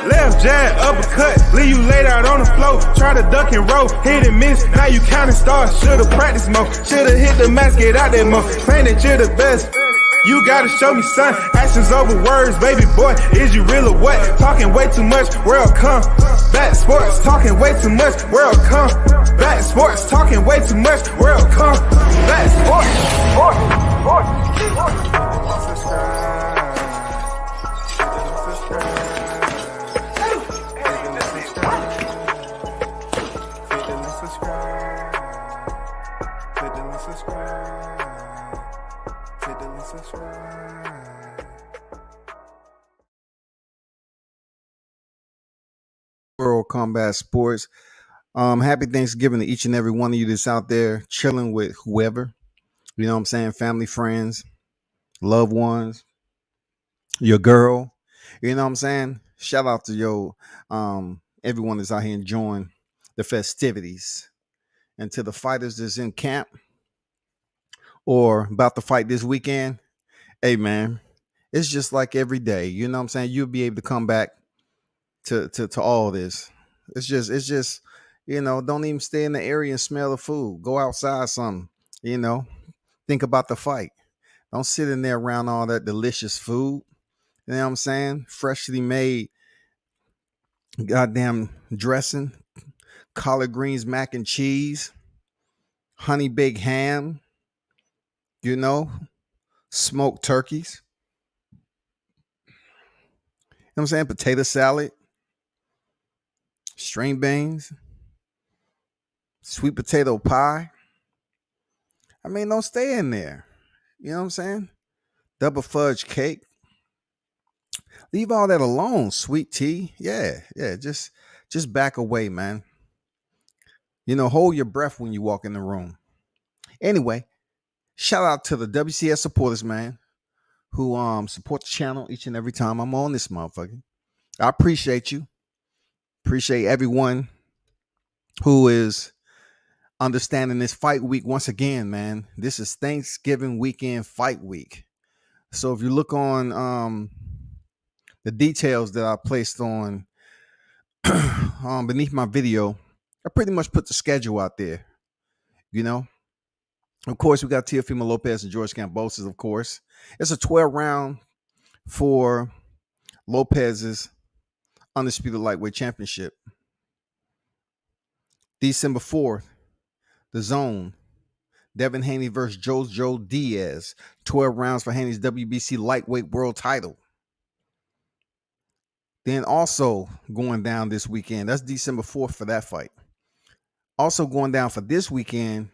Left jab, uppercut, leave you laid out on the floor. Try to duck and roll, hit and miss. Now you counting stars, should've practiced more. Should've hit the mask, get out there more. Claim that you're the best. You gotta show me, son. Actions over words, baby boy. Is you real or what? Talking way too much, world come. Back sports, talking way too much, world come. Back sports, talking way too much, world come. Back sports. World Combat Sports. Happy Thanksgiving to each and every one of you that's out there chilling with whoever. You know what I'm saying? Family, friends, loved ones, your girl. You know what I'm saying? Shout out to everyone that's out here enjoying the festivities. And to the fighters that's in camp or about to fight this weekend, hey man, it's just like every day. You know what I'm saying? You'll be able to come back to all this. It's just, don't even stay in the area and smell the food. Go outside something, think about the fight. Don't sit in there around all that delicious food. You know what I'm saying? Freshly made goddamn dressing, collard greens, mac and cheese, honey baked ham, smoked turkeys. You know what I'm saying? Potato salad, string beans, sweet potato pie. I mean, don't stay in there. You know what I'm saying? Double fudge cake. Leave all that alone. Sweet tea. Yeah. Just back away, man. Hold your breath when you walk in the room. Anyway, shout out to the WCS supporters, man, who support the channel each and every time I'm on this motherfucker. I appreciate you. Appreciate everyone who is understanding this fight week once again, man. This is Thanksgiving weekend fight week. So if you look on the details that I placed on beneath my video, I pretty much put the schedule out there. Of course, we got Teofimo Lopez and George Kambosos, of course. It's a 12 round for Lopez's undisputed lightweight championship. December 4th, DAZN, Devin Haney versus Jojo Diaz. 12 rounds for Haney's WBC lightweight world title. Then also going down this weekend, that's December 4th for that fight. Also going down for this weekend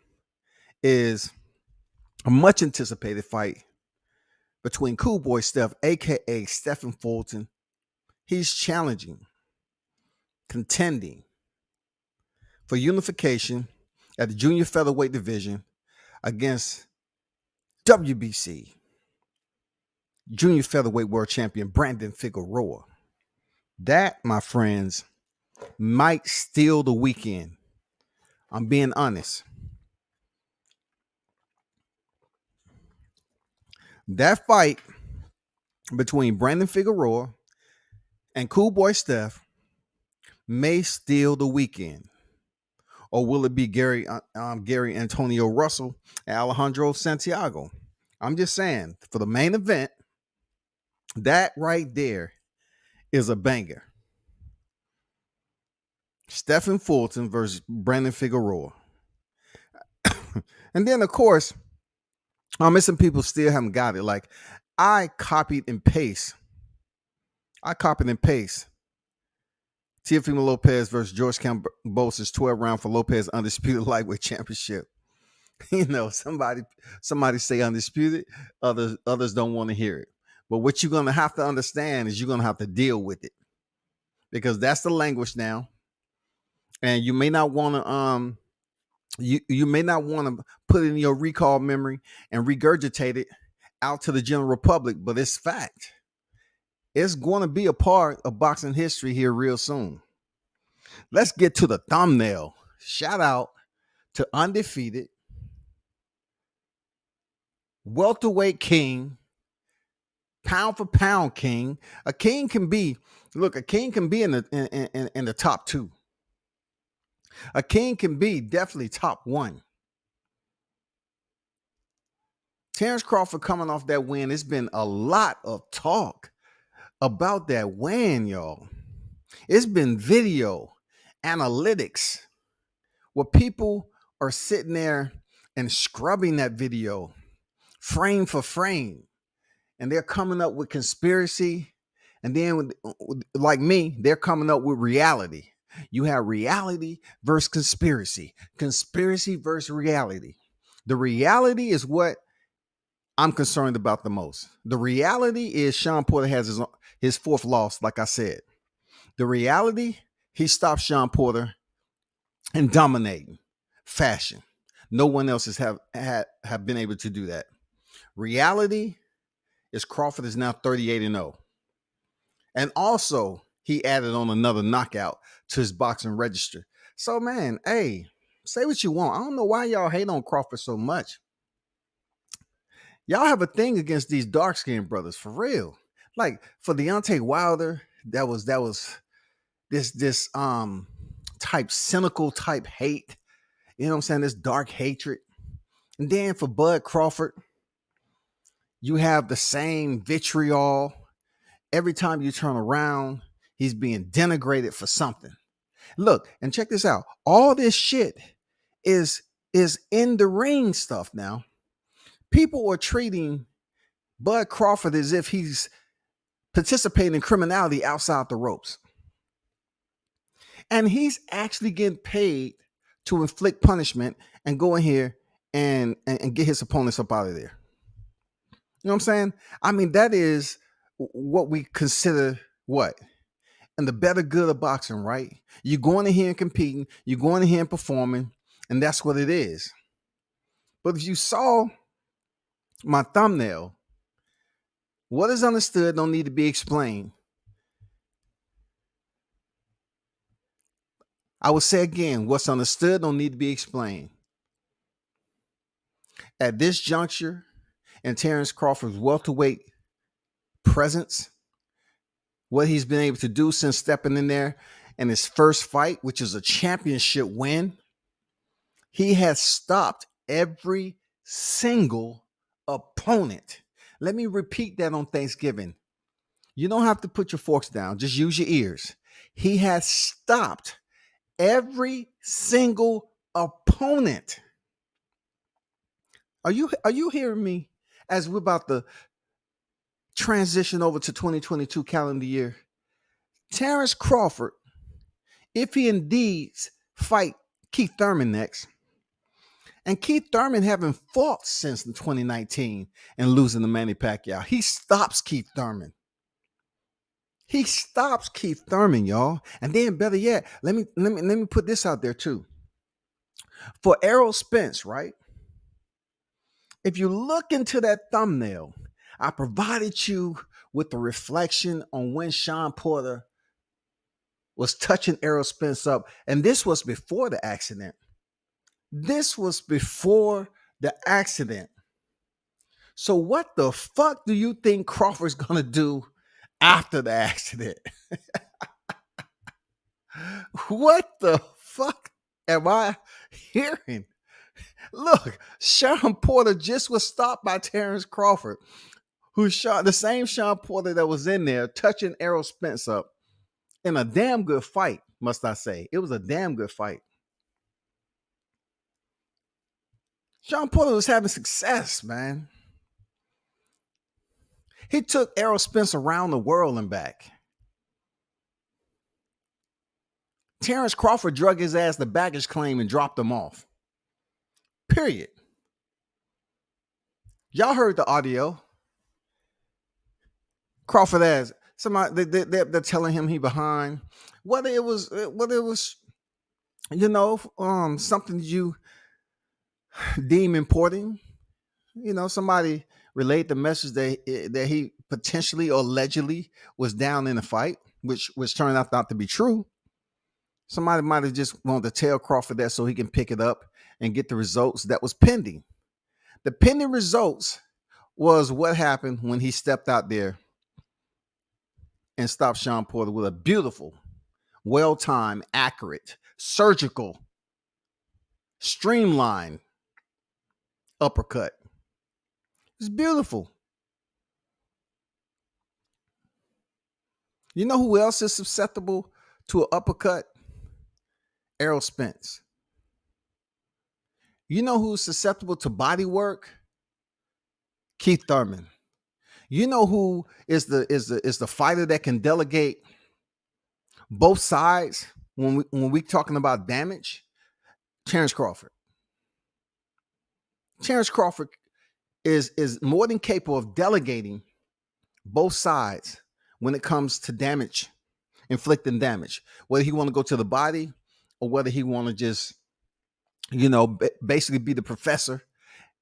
is a much anticipated fight between Cool Boy Steph, aka Stephen Fulton. He's challenging, contending for unification at the junior featherweight division against WBC junior featherweight world champion Brandon Figueroa. That, my friends, might steal the weekend. I'm being honest. That fight between Brandon Figueroa and Cool Boy Steph may steal the weekend. Or will it be Gary Antonio Russell and Alejandro Santiago? I'm just saying, for the main event, that right there is a banger. Stephen Fulton versus Brandon Figueroa. And then, of course, some people still haven't got it. Like, I copied and paste Teofimo Lopez versus George Kambosos 12 round for Lopez undisputed lightweight championship. Somebody say undisputed, others don't want to hear it. But what you're going to have to understand is you're going to have to deal with it, because that's the language now. And you may not want to you may not want to put it in your recall memory and regurgitate it out to the general public, but it's fact. It's going to be a part of boxing history here real soon. Let's get to the thumbnail. Shout out to undefeated welterweight king, pound for pound king. A king can be Look, a king can be in the top 2. A king can be definitely top 1. Terrence Crawford coming off that win, it's been a lot of talk about that win, y'all. It's been video, analytics, where people are sitting there and scrubbing that video frame for frame. And they're coming up with conspiracy. And then, like me, they're coming up with reality. You have reality versus conspiracy versus reality. The reality is what I'm concerned about the most. The reality is Shawn Porter has his 4th loss, like I said. The reality, he stopped Shawn Porter in dominating fashion. No one else has have been able to do that. Reality is Crawford is now 38-0. And also, he added on another knockout to his boxing register. So, man, hey, say what you want. I don't know why y'all hate on Crawford so much. Y'all have a thing against these dark-skinned brothers, for real. Like, for Deontay Wilder, that was this type cynical type hate. You know what I'm saying? This dark hatred. And then for Bud Crawford, you have the same vitriol. Every time you turn around, he's being denigrated for something. Look, and check this out. All this shit is in the ring stuff now. People are treating Bud Crawford as if he's participating in criminality outside the ropes. And he's actually getting paid to inflict punishment and go in here and get his opponents up out of there. You know what I'm saying? I mean, that is what we consider what? And the better good of boxing, right? You're going in here and competing, you're going in here and performing, and that's what it is. But if you saw my thumbnail, what is understood don't need to be explained. I will say again, what's understood don't need to be explained. At this juncture in Terrence Crawford's welterweight presence, what he's been able to do since stepping in there in his first fight, which is a championship win, he has stopped every single opponent. Let me repeat that on Thanksgiving. You don't have to put your forks down. Just use your ears. He has stopped every single opponent. Are you hearing me as we're about to transition over to 2022 calendar year? Terrence Crawford, if he indeed fight Keith Thurman next, and Keith Thurman haven't fought since 2019 and losing to Manny Pacquiao, he stops Keith Thurman. He stops Keith Thurman, y'all. And then better yet, let me put this out there too. For Errol Spence, right? If you look into that thumbnail, I provided you with the reflection on when Shawn Porter was touching Errol Spence up. And this was before the accident. This was before the accident. So what the fuck do you think Crawford's going to do after the accident? What the fuck am I hearing? Look, Shawn Porter just was stopped by Terrence Crawford, who shot the same Shawn Porter that was in there touching Errol Spence up in a damn good fight, must I say. It was a damn good fight. Shawn Porter was having success, man. He took Errol Spence around the world and back. Terrence Crawford drug his ass the baggage claim and dropped him off. Period. Y'all heard the audio. Crawford asked somebody, they're telling him he behind. Whether it was, something you deem important. Somebody relayed the message that he potentially or allegedly was down in the fight, which turned out not to be true. Somebody might have just wanted to tell Crawford that so he can pick it up and get the results that was pending. The pending results was what happened when he stepped out there and stopped Shawn Porter with a beautiful, well-timed, accurate, surgical, streamlined uppercut. It's beautiful. You know who else is susceptible to an uppercut? Errol Spence. You know who's susceptible to body work? Keith Thurman. You know who is the fighter that can delegate both sides when we talking about damage? Terrence Crawford. Terrence Crawford is more than capable of delegating both sides when it comes to damage, inflicting damage. Whether he want to go to the body or whether he want to just, basically be the professor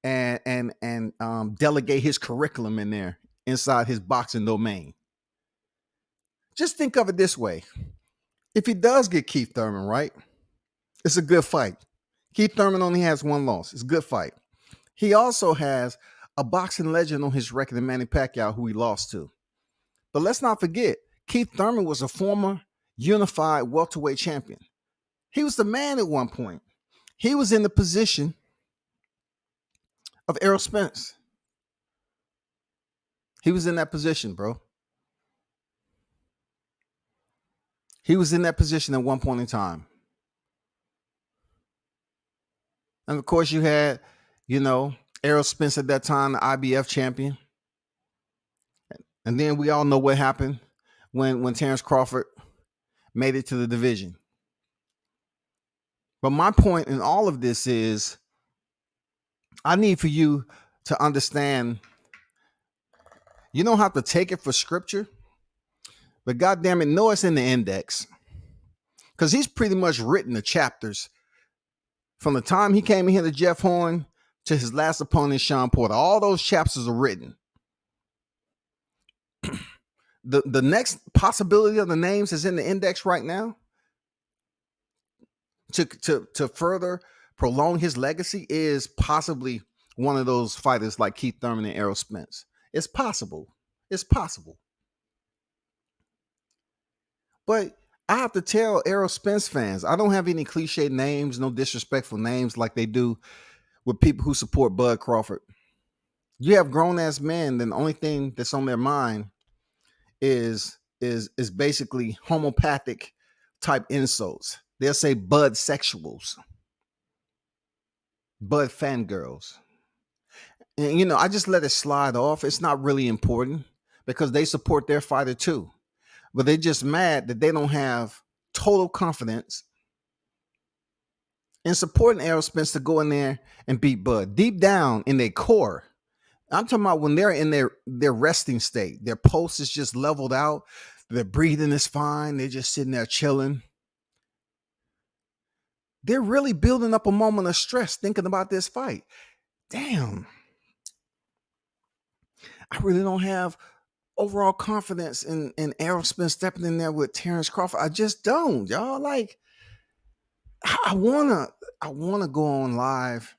and delegate his curriculum in there inside his boxing domain. Just think of it this way. If he does get Keith Thurman, right, it's a good fight. Keith Thurman only has one loss. It's a good fight. He also has a boxing legend on his record in Manny Pacquiao, who he lost to. But let's not forget, Keith Thurman was a former unified welterweight champion. He was the man at one point. He was in the position of Errol Spence. He was in that position, bro. He was in that position at one point in time. And of course, you had, Errol Spence at that time, the IBF champion. And then we all know what happened when Terrence Crawford made it to the division. But my point in all of this is, I need for you to understand, you don't have to take it for scripture, but goddamn it, know it's in the index. Because he's pretty much written the chapters from the time he came in here to Jeff Horn to his last opponent, Shawn Porter. All those chapters are written. The next possibility of the names is in the index right now. To further prolong his legacy is possibly one of those fighters like Keith Thurman and Errol Spence. It's possible. It's possible. But I have to tell Errol Spence fans, I don't have any cliche names, no disrespectful names like they do with people who support Bud Crawford. You have grown-ass men, then the only thing that's on their mind is basically homopathic type insults. They'll say Bud sexuals, Bud fangirls. And, I just let it slide off. It's not really important because they support their fighter too. But they're just mad that they don't have total confidence in supporting Errol Spence to go in there and beat Bud. Deep down in their core, I'm talking about when they're in their resting state, their pulse is just leveled out, their breathing is fine, they're just sitting there chilling. They're really building up a moment of stress thinking about this fight. Damn. I really don't have overall confidence in Errol Spence stepping in there with Terrence Crawford. I just don't, y'all. Like, I wanna go on live.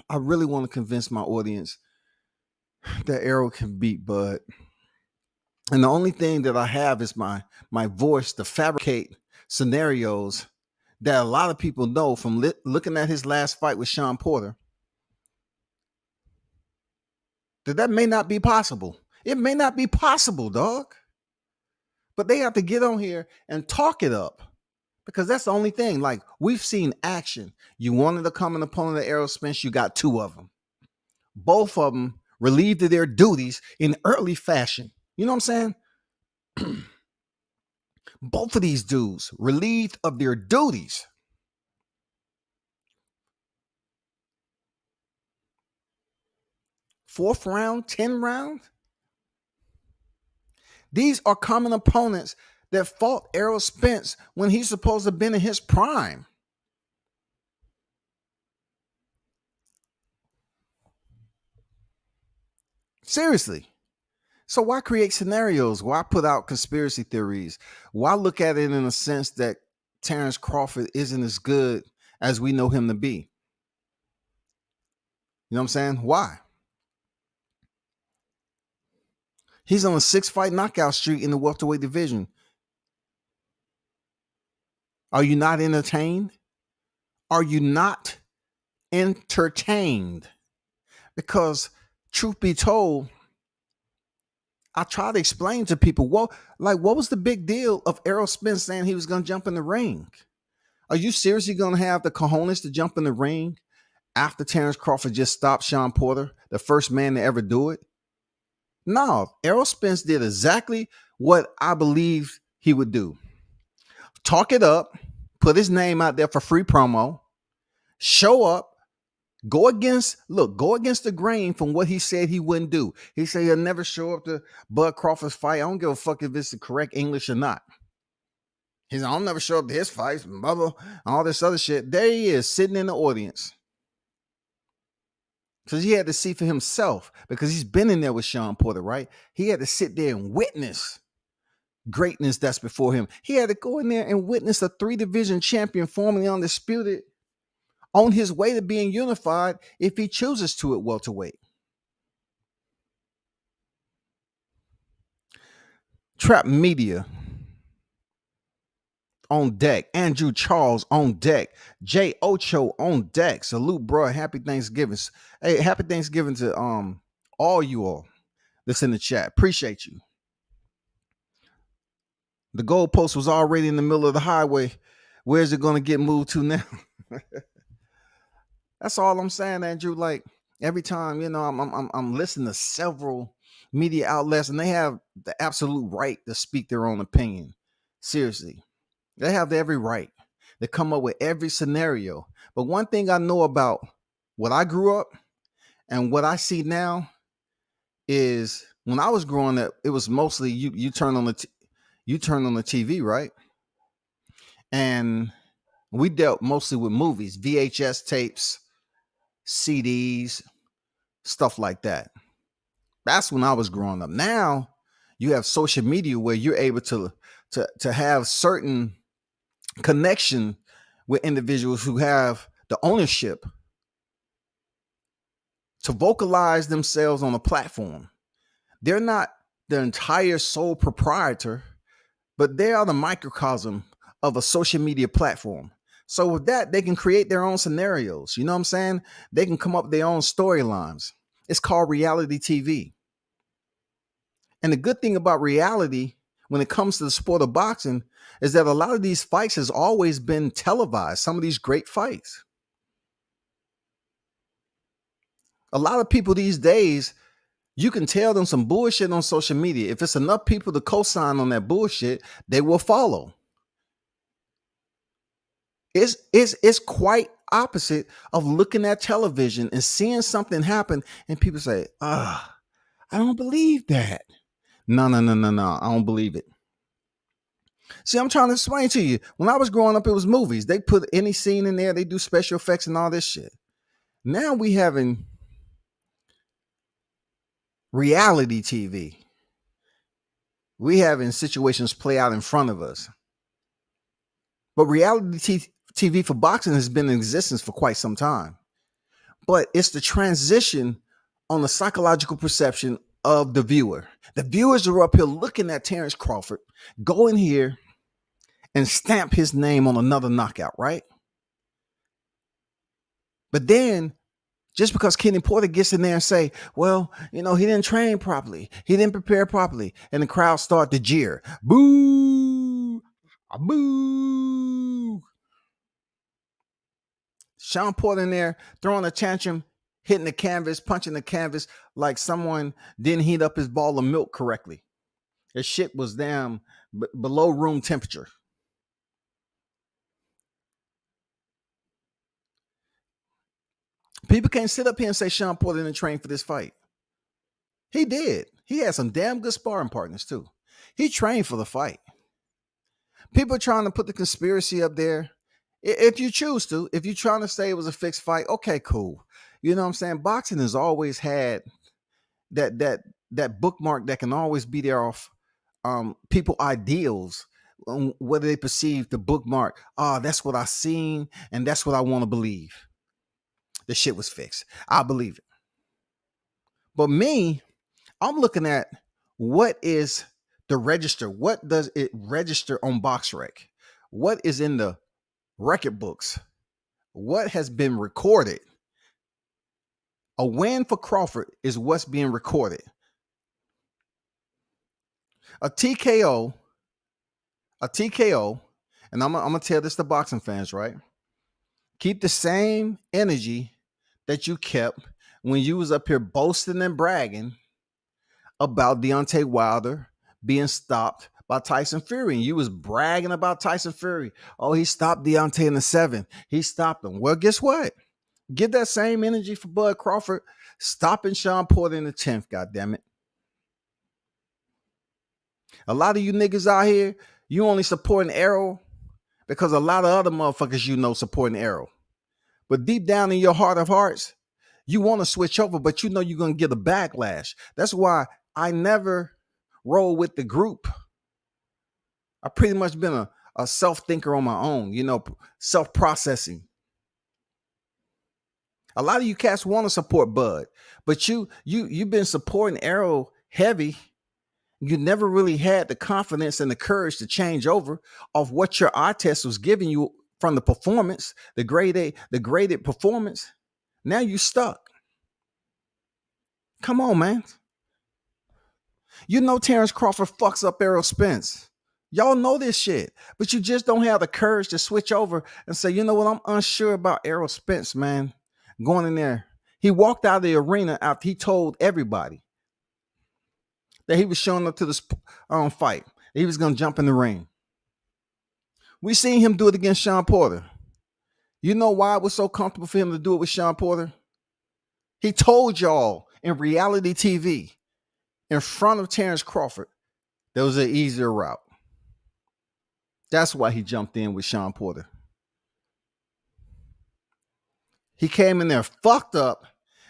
I really want to convince my audience that Errol can beat Bud. And the only thing that I have is my voice to fabricate scenarios that a lot of people know from looking at his last fight with Shawn Porter, that may not be possible. It may not be possible, dog. But they have to get on here and talk it up because that's the only thing. Like, we've seen action. You wanted to come an opponent of Errol Spence, you got two of them. Both of them relieved of their duties in early fashion. You know what I'm saying? Both of these dudes relieved of their duties. Fourth round, 10 round. These are common opponents that fought Errol Spence when he's supposed to have been in his prime. Seriously. So why create scenarios? Why put out conspiracy theories? Why look at it in a sense that Terrence Crawford isn't as good as we know him to be? You know what I'm saying? Why? He's on a 6-fight knockout streak in the welterweight division. Are you not entertained? Are you not entertained? Because truth be told, I try to explain to people, what was the big deal of Errol Spence saying he was going to jump in the ring? Are you seriously going to have the cojones to jump in the ring after Terrence Crawford just stopped Shawn Porter, the first man to ever do it? No, Errol Spence did exactly what I believed he would do. Talk it up, put his name out there for free promo, show up, go against the grain from what he said he wouldn't do. He said he'll never show up to Bud Crawford's fight. I don't give a fuck if it's the correct English or not. He said, I'll never show up to his fights, blah, all this other shit. There he is, sitting in the audience. Because he had to see for himself, because he's been in there with Shawn Porter, right? He had to sit there and witness greatness that's before him. He had to go in there and witness a 3-division champion, formerly undisputed, on his way to being unified if he chooses to at welterweight. Trap Media on deck. Andrew Charles on deck. Jay Ocho on deck. Salute, bro. Happy Thanksgiving. Hey, happy Thanksgiving to all you all that's in the chat. Appreciate you. The goalpost was already in the middle of the highway. Where's it going to get moved to now? That's all I'm saying, Andrew. Like, every time, I'm listening to several media outlets, and they have the absolute right to speak their own opinion. Seriously, they have every right to come up with every scenario. But one thing I know about what I grew up and what I see now is, when I was growing up, it was mostly you turn on the TV, right? And we dealt mostly with movies, VHS tapes, CDs, stuff like that. That's when I was growing up. Now you have social media where you're able to have certain connection with individuals who have the ownership to vocalize themselves on a platform. They're not the entire sole proprietor, but they are the microcosm of a social media platform. So with that, they can create their own scenarios. You know what I'm saying? They can come up with their own storylines. It's called reality TV. And the good thing about reality, when it comes to the sport of boxing, is that a lot of these fights has always been televised. Some of these great fights. A lot of people these days, you can tell them some bullshit on social media. If it's enough people to co-sign on that bullshit, they will follow. It's quite opposite of looking at television and seeing something happen and people say, I don't believe that. No, I don't believe it. See, I'm trying to explain to you. When I was growing up, it was movies. They put any scene in there. They do special effects and all this shit. Now we having reality TV. We having situations play out in front of us. But reality TV for boxing has been in existence for quite some time. But it's the transition on the psychological perception of the viewer. The viewers are up here looking at Terrence Crawford, go in here and stamp his name on another knockout, right? But then, just because Kenny Porter gets in there and say, well, he didn't train properly, he didn't prepare properly, and the crowd start to jeer, boo, boo. Shawn Porter in there throwing a tantrum, hitting the canvas, punching the canvas like someone didn't heat up his ball of milk correctly. His shit was damn below room temperature. People can't sit up here and say Shawn Porter didn't train for this fight. He did. He had some damn good sparring partners too. He trained for the fight. People are trying to put the conspiracy up there. If you choose to, if you're trying to say it was a fixed fight, okay, cool. You know what I'm saying? Boxing has always had that bookmark that can always be there off people ideals, whether they perceive the bookmark, that's what I seen and that's what I want to believe. The shit was fixed. I believe it. But me, I'm looking at What is the register? What does it register on BoxRec? What is in the record books? What has been recorded? A win for Crawford is what's being recorded. A TKO, and I'm gonna tell this to boxing fans, right? Keep the same energy that you kept when you was up here boasting and bragging about Deontay Wilder being stopped by Tyson Fury. And you was bragging about Tyson Fury. Oh, he stopped Deontay in the 7th. He stopped him. Well, guess what? Give that same energy for Bud Crawford stopping Sean Porter in the 10th, goddammit. A lot of you niggas out here, you only supporting Errol because a lot of other motherfuckers supporting Errol. But deep down in your heart of hearts, you want to switch over, but you know you're going to get a backlash. That's why I never roll with the group. I pretty much been a self-thinker on my own, self-processing. A lot of you cats want to support Bud, but you've been supporting Errol heavy. You never really had the confidence and the courage to change over off what your eye test was giving you from the performance, the graded performance. Now you stuck. Come on, man. You know Terrence Crawford fucks up Errol Spence. Y'all know this shit, but you just don't have the courage to switch over and say, you know what, I'm unsure about Errol Spence, man. Going in there. He walked out of the arena after he told everybody that he was showing up to this fight. He was going to jump in the ring. We seen him do it against Sean Porter. You know why it was so comfortable for him to do it with Sean Porter? He told y'all in reality TV, in front of Terrence Crawford, there was an easier route. That's why he jumped in with Sean Porter. He came in there fucked up.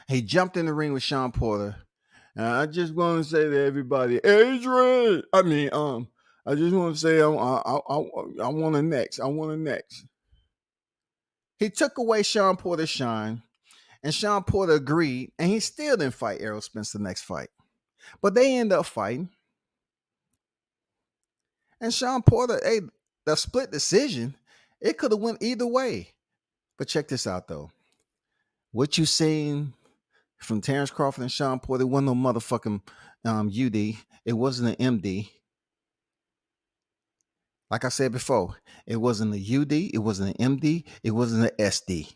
He jumped in the ring with Sean Porter. And I just want to say to everybody, Adrian, I just want to say I want a next. I want a next. He took away Sean Porter's shine, and Sean Porter agreed, and he still didn't fight Errol Spence the next fight. But they end up fighting. And Sean Porter, the split decision, it could have went either way. But check this out, though. What you seen from Terrence Crawford and Sean Porter, it wasn't no motherfucking UD. It wasn't an MD. Like I said before, it wasn't a UD, it wasn't an MD, it wasn't an SD.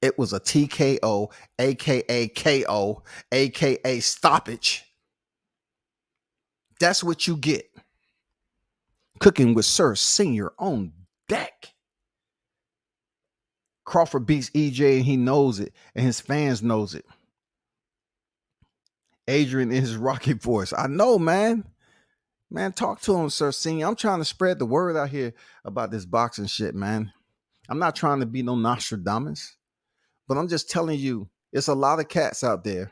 It was a TKO, aka KO, aka stoppage. That's what you get. Cooking with Sir Senior on deck. Crawford beats EJ and he knows it, and his fans knows it. Adrian in his rocket voice. I know, man. Man, talk to him, Sir Senior. I'm trying to spread the word out here about this boxing shit, man. I'm not trying to be no Nostradamus, but I'm just telling you, it's a lot of cats out there.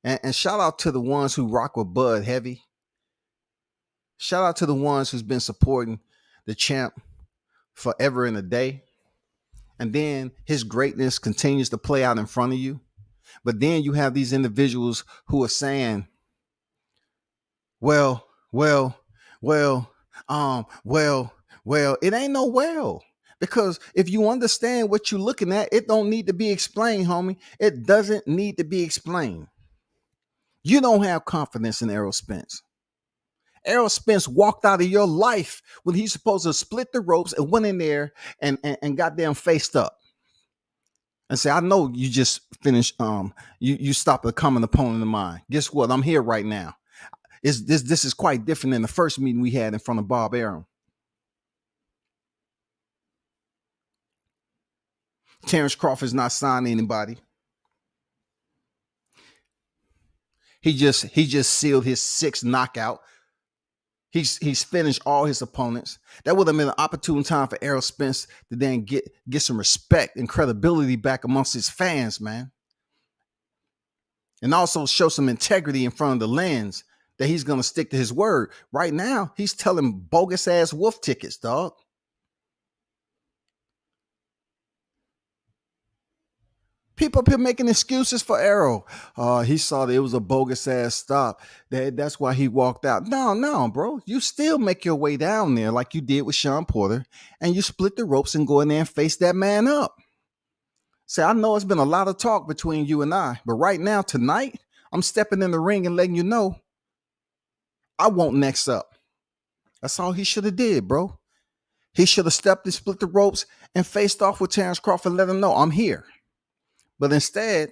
And shout out to the ones who rock with Bud heavy. Shout out to the ones who's been supporting the champ forever and a day. And then his greatness continues to play out in front of you. But then you have these individuals who are saying, well, it ain't no well. Because if you understand what you're looking at, it don't need to be explained, homie. It doesn't need to be explained. You don't have confidence in Errol Spence. Errol Spence walked out of your life when he's supposed to split the ropes and went in there and goddamn faced up. And say, I know you just finished, you stopped a common opponent of mine. Guess what? I'm here right now. This is quite different than the first meeting we had in front of Bob Arum. Terrence Crawford's not signing anybody. He just sealed his 6th knockout. He's finished all his opponents. That would have been an opportune time for Errol Spence to then get some respect and credibility back amongst his fans, man. And also show some integrity in front of the lens that he's going to stick to his word. Right now, he's telling bogus ass wolf tickets, dog. People up here making excuses for Errol. He saw that it was a bogus ass stop. That's why he walked out. No, bro. You still make your way down there like you did with Sean Porter, and you split the ropes and go in there and face that man up. Say, I know it's been a lot of talk between you and I, but right now, tonight, I'm stepping in the ring and letting you know I want next up. That's all he should have did, bro. He should have stepped and split the ropes and faced off with Terrence Crawford and let him know I'm here. But instead,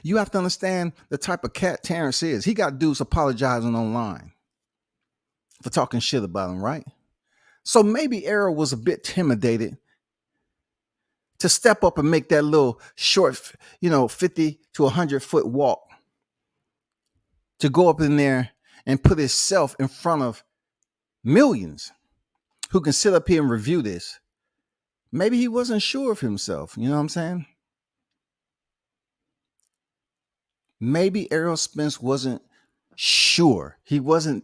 you have to understand the type of cat Terrence is. He got dudes apologizing online for talking shit about him, right? So maybe Errol was a bit intimidated to step up and make that little short, 50 to 100-foot walk to go up in there and put himself in front of millions who can sit up here and review this. Maybe he wasn't sure of himself. You know what I'm saying? Maybe Errol Spence wasn't sure. He wasn't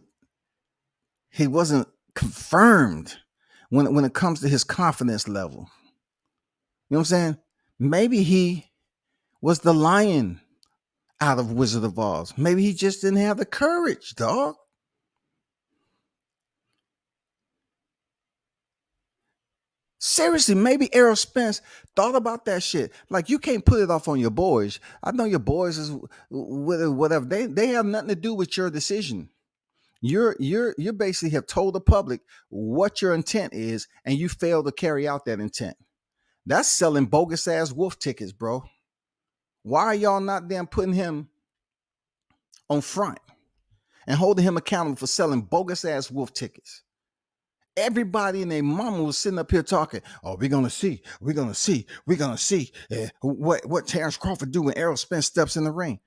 confirmed when it comes to his confidence level. You know what I'm saying? Maybe he was the lion out of Wizard of Oz. Maybe he just didn't have the courage, dog. Seriously, maybe Errol Spence thought about that shit. Like, you can't put it off on your boys. I know your boys is whatever. They have nothing to do with your decision. You basically have told the public what your intent is, and you fail to carry out that intent. That's selling bogus ass wolf tickets, bro. Why are y'all not damn putting him on front and holding him accountable for selling bogus ass wolf tickets? Everybody and their mama was sitting up here talking, oh, we're going to see what Terrence Crawford do when Errol Spence steps in the ring.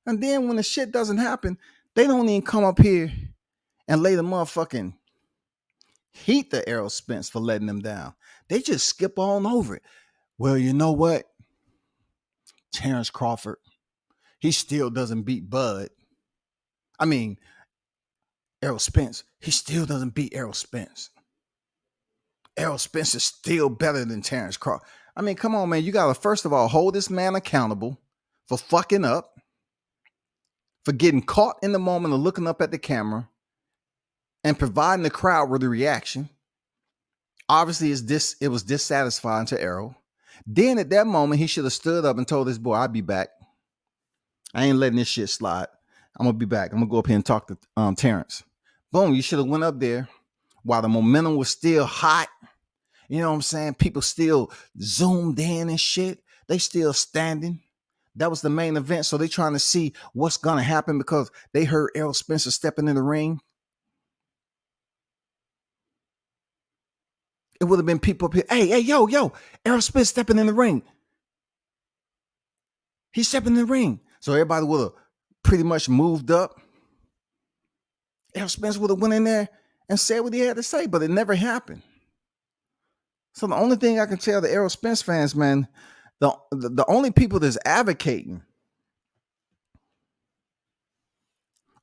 And then when the shit doesn't happen, they don't even come up here and lay the motherfucking heat to Errol Spence for letting them down. They just skip on over it. Well, you know what? Terrence Crawford, he still doesn't beat Bud. I mean, Errol Spence, he still doesn't beat Errol Spence. Errol Spence is still better than Terrence Crawford. I mean, come on, man. You got to, first of all, hold this man accountable for fucking up, for getting caught in the moment of looking up at the camera and providing the crowd with a reaction. Obviously, it was dissatisfying to Errol. Then at that moment, he should have stood up and told his boy, I'll be back. I ain't letting this shit slide. I'm going to be back. I'm going to go up here and talk to Terrence. Boom, you should have went up there while the momentum was still hot. You know what I'm saying? People still zoomed in and shit. They still standing. That was the main event. So they trying to see what's going to happen because they heard Errol Spencer stepping in the ring. It would have been people up here. Hey, yo, Errol Spence stepping in the ring. He's stepping in the ring. So everybody would have pretty much moved up. Errol Spence would have went in there and said what he had to say, but it never happened. So the only thing I can tell the Errol Spence fans, man, the only people that's advocating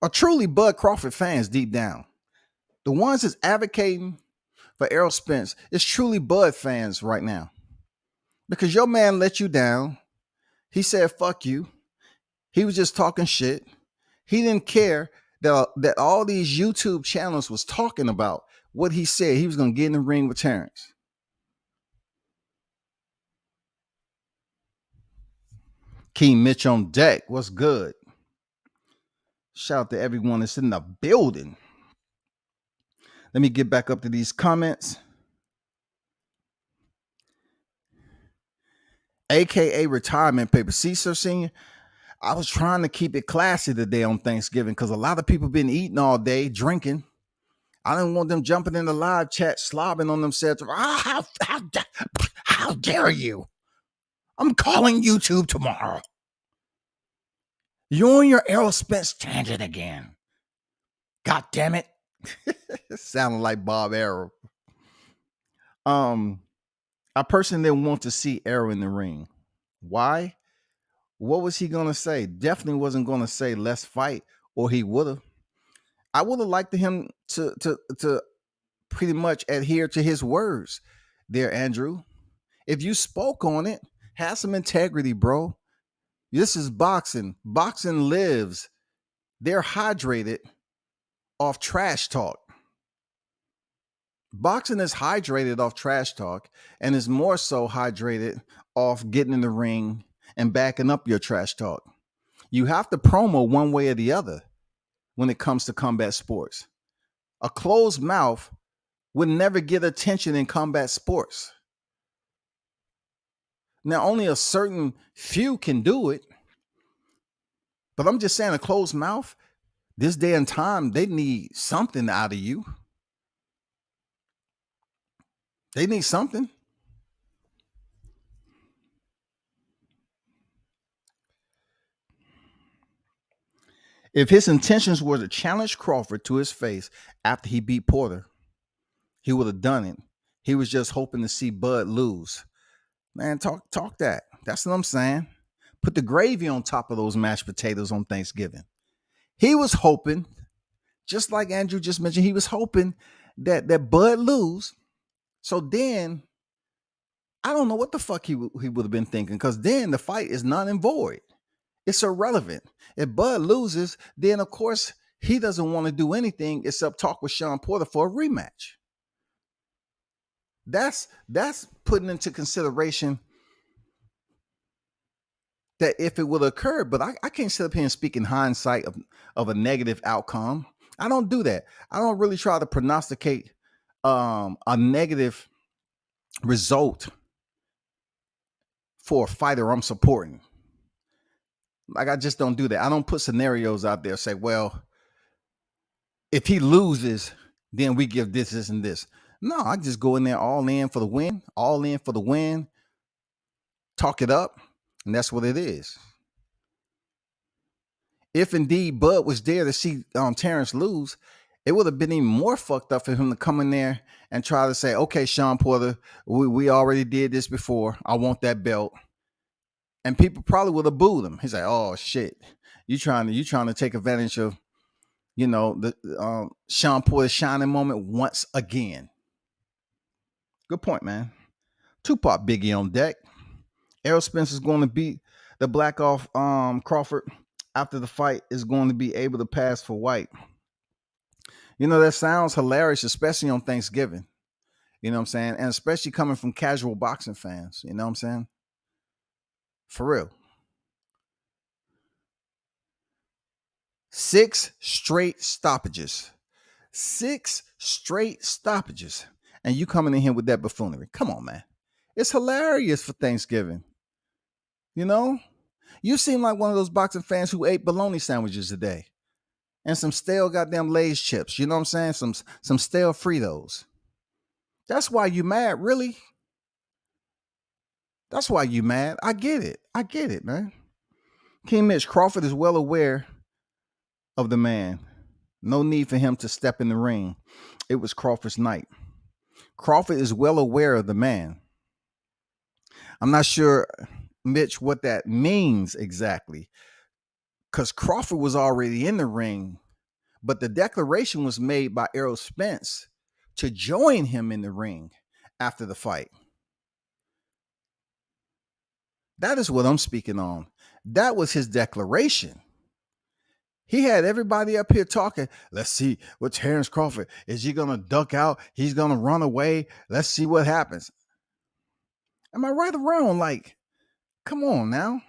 are truly Bud Crawford fans deep down. The ones that's advocating for Errol Spence is truly Bud fans right now. Because your man let you down. He said, fuck you. He was just talking shit. He didn't care that all these YouTube channels was talking about what he said. He was going to get in the ring with Terrence. King Mitch on deck. What's good? Shout out to everyone that's in the building. Let me get back up to these comments. AKA retirement paper. See, Sir Senior, I was trying to keep it classy today on Thanksgiving because a lot of people been eating all day, drinking. I didn't want them jumping in the live chat, slobbing on themselves. How dare you? I'm calling YouTube tomorrow. You're on your Errol Spence tangent again. God damn it. Sounding like Bob Arrow. I personally didn't want to see Arrow in the ring. Why? What was he going to say? Definitely wasn't going to say let's fight, or he would have. I would have liked him to pretty much adhere to his words there, Andrew. If you spoke on it, have some integrity, bro. This is boxing. Boxing lives. They're hydrated off trash talk. Boxing is hydrated off trash talk and is more so hydrated off getting in the ring and backing up your trash talk. You have to promo one way or the other when it comes to combat sports. A closed mouth would never get attention in combat sports. Now, only a certain few can do it, but I'm just saying a closed mouth, this day and time, they need something out of you. They need something. If his intentions were to challenge Crawford to his face after he beat Porter, he would have done it. He was just hoping to see Bud lose. Man, talk that. That's what I'm saying. Put the gravy on top of those mashed potatoes on Thanksgiving. He was hoping, just like Andrew just mentioned, he was hoping that Bud lose. So then, I don't know what the fuck he would have been thinking, because then the fight is null and void. It's irrelevant. If Bud loses, then of course he doesn't want to do anything except talk with Sean Porter for a rematch. That's putting into consideration that if it would occur, but I can't sit up here and speak in hindsight of a negative outcome. I don't do that. I don't really try to prognosticate a negative result for a fighter I'm supporting. Like, I just don't do that. I don't put scenarios out there, say, well, if he loses, then we give this, and this. No, I just go in there all in for the win, talk it up, and that's what it is. If indeed Bud was there to see Terrence lose, it would have been even more fucked up for him to come in there and try to say, okay, Sean Porter, we already did this before. I want that belt. And people probably would have booed him. He's like, oh shit, you trying to take advantage of, the Sean Porter shining moment once again. Good point, man. Tupac Biggie on deck. Errol Spence is going to beat the black off Crawford after the fight is going to be able to pass for white. That sounds hilarious, especially on Thanksgiving. You know what I'm saying? And especially coming from casual boxing fans. You know what I'm saying? For real. 6 straight stoppages. 6 straight stoppages. And you coming in here with that buffoonery. Come on, man. It's hilarious for Thanksgiving. You seem like one of those boxing fans who ate bologna sandwiches today. And some stale goddamn Lay's chips. You know what I'm saying? Some stale Fritos. That's why you mad, really? That's why you mad. I get it, man. King Mitch, Crawford is well aware of the man. No need for him to step in the ring. It was Crawford's night. Crawford is well aware of the man. I'm not sure, Mitch, what that means exactly, because Crawford was already in the ring, but the declaration was made by Errol Spence to join him in the ring after the fight. That is what I'm speaking on. That was his declaration. He had everybody up here talking. Let's see what Terrence Crawford, is he going to duck out? He's going to run away. Let's see what happens. Am I right or wrong? Like, come on now.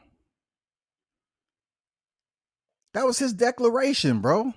That was his declaration, bro.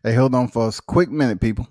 Hey, hold on for a quick minute, people.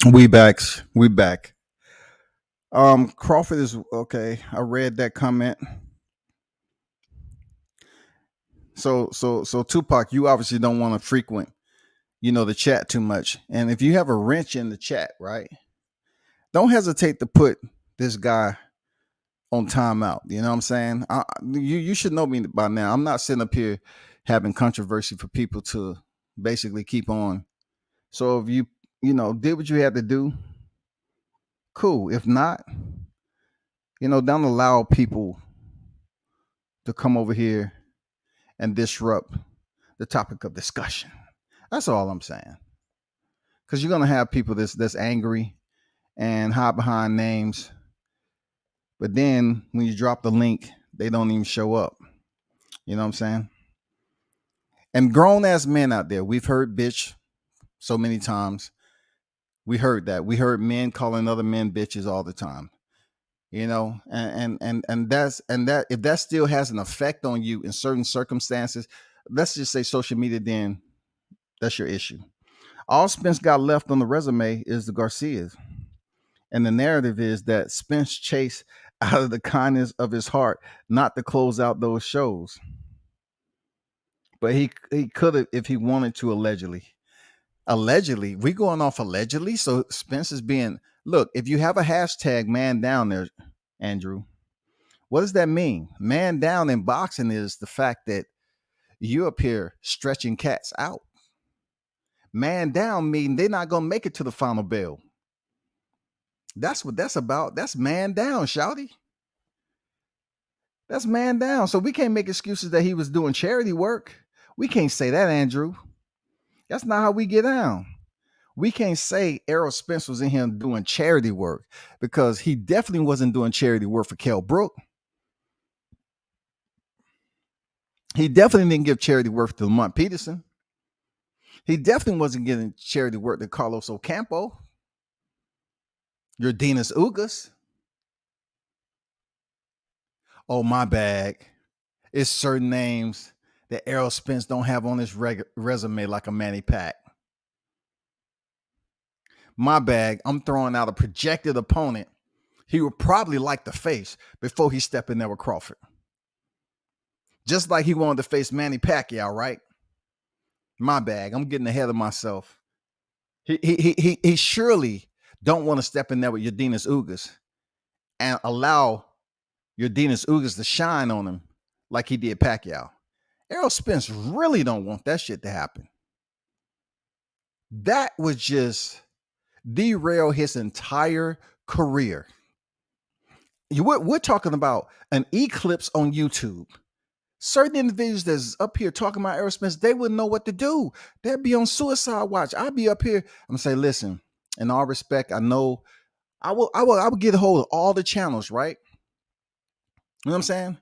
We back. We back. Crawford is okay. I read that comment. So Tupac, you obviously don't want to frequent, the chat too much. And if you have a wrench in the chat, right? Don't hesitate to put this guy on timeout. You know what I'm saying? You should know me by now. I'm not sitting up here having controversy for people to basically keep on. So if you did what you had to do, cool. If not, don't allow people to come over here and disrupt the topic of discussion. That's all I'm saying. Because you're gonna have people that's angry and hide behind names, but then when you drop the link, they don't even show up. You know what I'm saying? And grown ass men out there, we've heard bitch so many times. We heard that. We heard men calling other men bitches all the time. And that if that still has an effect on you in certain circumstances, let's just say social media, then that's your issue. All Spence got left on the resume is the Garcias. And the narrative is that Spence chased out of the kindness of his heart not to close out those shows. But he could have if he wanted to, allegedly. Allegedly, we going off allegedly. So Spence is being, look, if you have a hashtag man down there, Andrew, what does that mean? Man down in boxing is the fact that you appear stretching cats out. Man down mean they're not gonna make it to the final bell. That's what that's about. That's man down, shouty. That's man down. So we can't make excuses that he was doing charity work. We can't say that, Andrew. That's not how we get down. We can't say Errol Spence was in here doing charity work, because he definitely wasn't doing charity work for Kell Brook. He definitely didn't give charity work to Lamont Peterson. He definitely wasn't giving charity work to Carlos Ocampo, Yordenis Ugas. Oh, my bad. It's certain names that Errol Spence don't have on his resume, like a Manny Pack. My bag. I'm throwing out a projected opponent he would probably like to face before he stepped in there with Crawford. Just like he wanted to face Manny Pacquiao, right? My bag. I'm getting ahead of myself. He surely don't want to step in there with Yordenis Ugas and allow Yordenis Ugas to shine on him like he did Pacquiao. Errol Spence really don't want that shit to happen. That would just derail his entire career. We're talking about an eclipse on YouTube. Certain individuals that's up here talking about Errol Spence, they wouldn't know what to do. They'd be on suicide watch. I'd be up here. I'm gonna say, listen, in all respect, I know I will get a hold of all the channels, right? You know what I'm saying?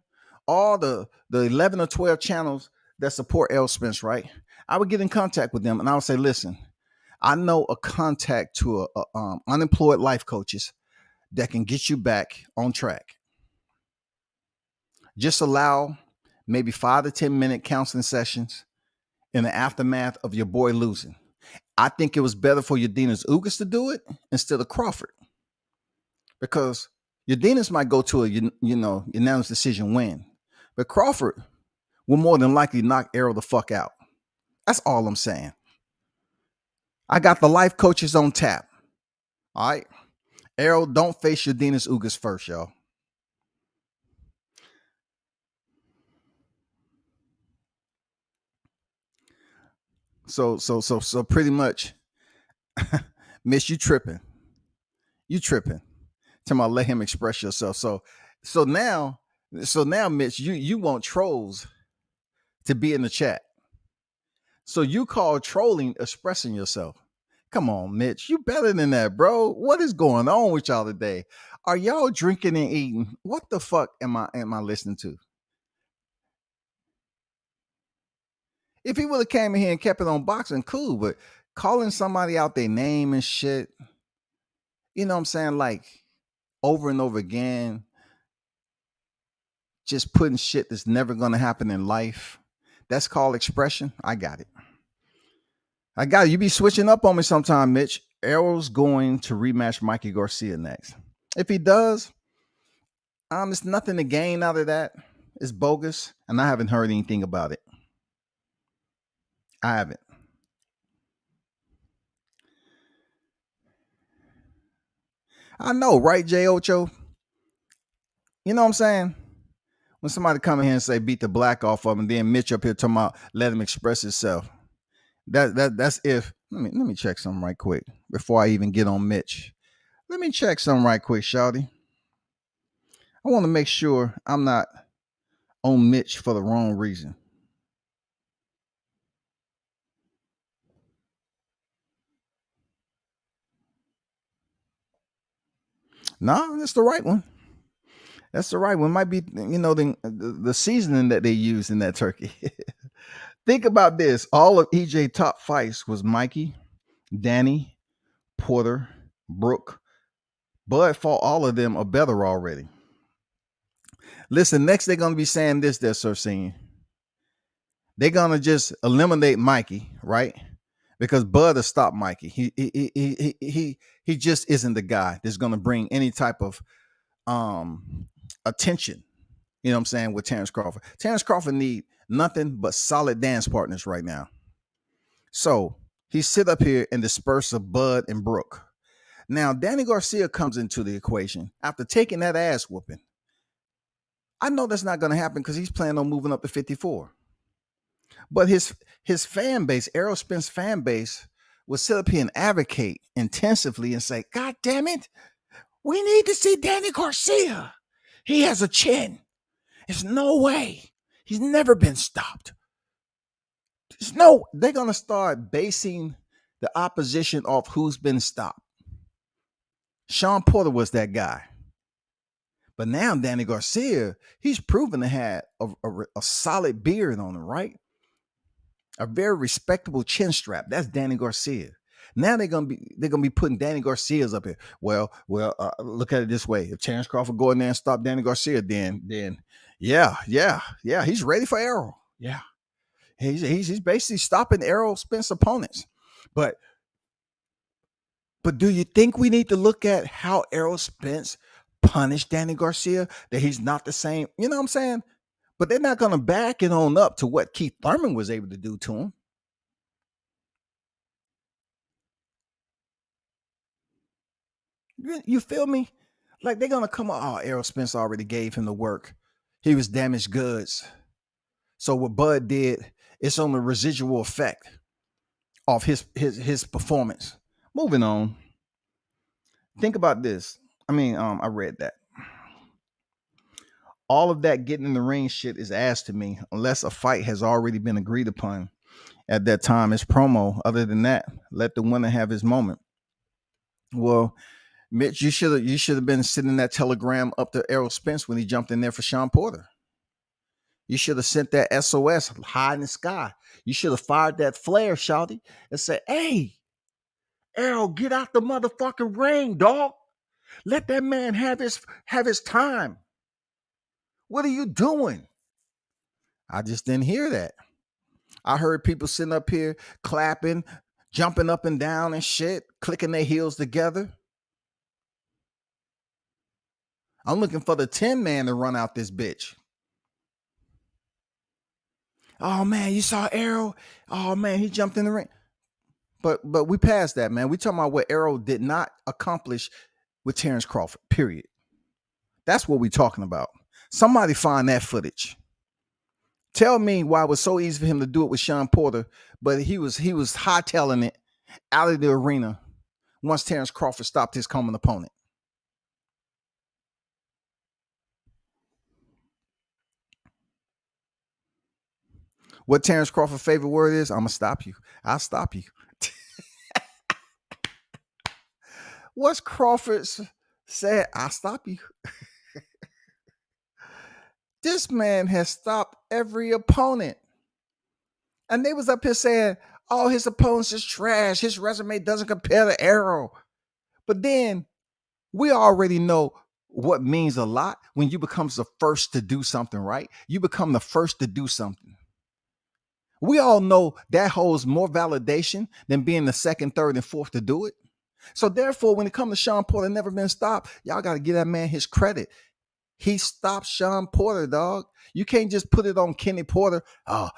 All the 11 or 12 channels that support Errol Spence, right? I would get in contact with them and I would say, listen, I know a contact to a unemployed life coaches that can get you back on track. Just allow maybe 5 to 10 minute counseling sessions in the aftermath of your boy losing. I think it was better for Yordenis Ugas to do it instead of Crawford, because Yordenis might go to a unanimous decision win, but Crawford will more than likely knock Errol the fuck out. That's all I'm saying. I got the life coaches on tap. All right. Errol, don't face Yordenis Ugas first, y'all. So pretty much, Miss, you tripping. You tripping. Tell me, let him express yourself. So now, Mitch, you want trolls to be in the chat. So you call trolling expressing yourself. Come on, Mitch. You better than that, bro. What is going on with y'all today? Are y'all drinking and eating? What the fuck am I listening to? If he would have came in here and kept it on boxing, cool. But calling somebody out their name and shit, you know what I'm saying? Like over and over again, just putting shit that's never going to happen in life. That's called expression. I got it. You be switching up on me sometime, Mitch. Errol's going to rematch Mikey Garcia next. If he does, there's nothing to gain out of that. It's bogus, and I haven't heard anything about it. I haven't. I know, right, J. Ocho? You know what I'm saying? When somebody come in here and say beat the black off of him, and then Mitch up here talking about let him express himself. That's if let me check something right quick before I even get on Mitch. Let me check something right quick, Shawty. I want to make sure I'm not on Mitch for the wrong reason. No, that's the right one. That's the right one. Might be, the seasoning that they use in that turkey. Think about this. All of EJ top fights was Mikey, Danny, Porter, Brooke. Bud fought all of them or better already. Listen, next they're going to be saying this, they're saying. They're going to just eliminate Mikey, right? Because Bud will stop Mikey. He just isn't the guy that's going to bring any type of attention. You know what I'm saying, with Terrence Crawford. Terrence Crawford need nothing but solid dance partners right now. So he sit up here and disperse of Bud and Brooke. Now, Danny Garcia comes into the equation after taking that ass whooping. I know that's not going to happen because he's planning on moving up to 54. But his fan base, Errol Spence fan base, will sit up here and advocate intensively and say, God damn it, we need to see Danny Garcia. He has a chin. There's no way. He's never been stopped. They're going to start basing the opposition off who's been stopped. Sean Porter was that guy. But now Danny Garcia, he's proven to have a solid beard on him, right? A very respectable chin strap. That's Danny Garcia. Now they're gonna be putting Danny Garcia's up here. Well, look at it this way: if Terrence Crawford go in there and stop Danny Garcia, then yeah, he's ready for Errol. Yeah, he's basically stopping Errol Spence opponents. But do you think we need to look at how Errol Spence punished Danny Garcia? That he's not the same. You know what I'm saying? But they're not going to back it on up to what Keith Thurman was able to do to him. You feel me? Like they're going to come on, Errol Spence already gave him the work. He was damaged goods. So what Bud did, it's on the residual effect of his performance. Moving on. Think about this. I read that. All of that getting in the ring shit is ass to me unless a fight has already been agreed upon at that time. It's promo. Other than that, let the winner have his moment. Well, Mitch, you should have been sending that telegram up to Errol Spence when he jumped in there for Sean Porter. You should have sent that SOS high in the sky. You should have fired that flare, shouty, and said, hey, Errol, get out the motherfucking ring, dog. Let that man have his time. What are you doing? I just didn't hear that. I heard people sitting up here clapping, jumping up and down and shit, clicking their heels together. I'm looking for the 10 man to run out this bitch. Oh man, you saw Errol? Oh man, he jumped in the ring. But we passed that, man. We talking about what Errol did not accomplish with Terrence Crawford, period. That's what we talking about. Somebody find that footage. Tell me why it was so easy for him to do it with Sean Porter, but he was hightailing it out of the arena once Terrence Crawford stopped his common opponent. What Terrence Crawford's favorite word is? I'm going to stop you. I'll stop you. What's Crawford's said? I'll stop you. This man has stopped every opponent. And they was up here saying, oh, his opponents is trash. His resume doesn't compare to Errol. But then we already know what means a lot when you become the first to do something, right? You become the first to do something. We all know that holds more validation than being the second, third, and fourth to do it. So therefore, when it comes to Sean Porter never been stopped, y'all got to give that man his credit. He stopped Sean Porter, dog. You can't just put it on Kenny Porter. Oh,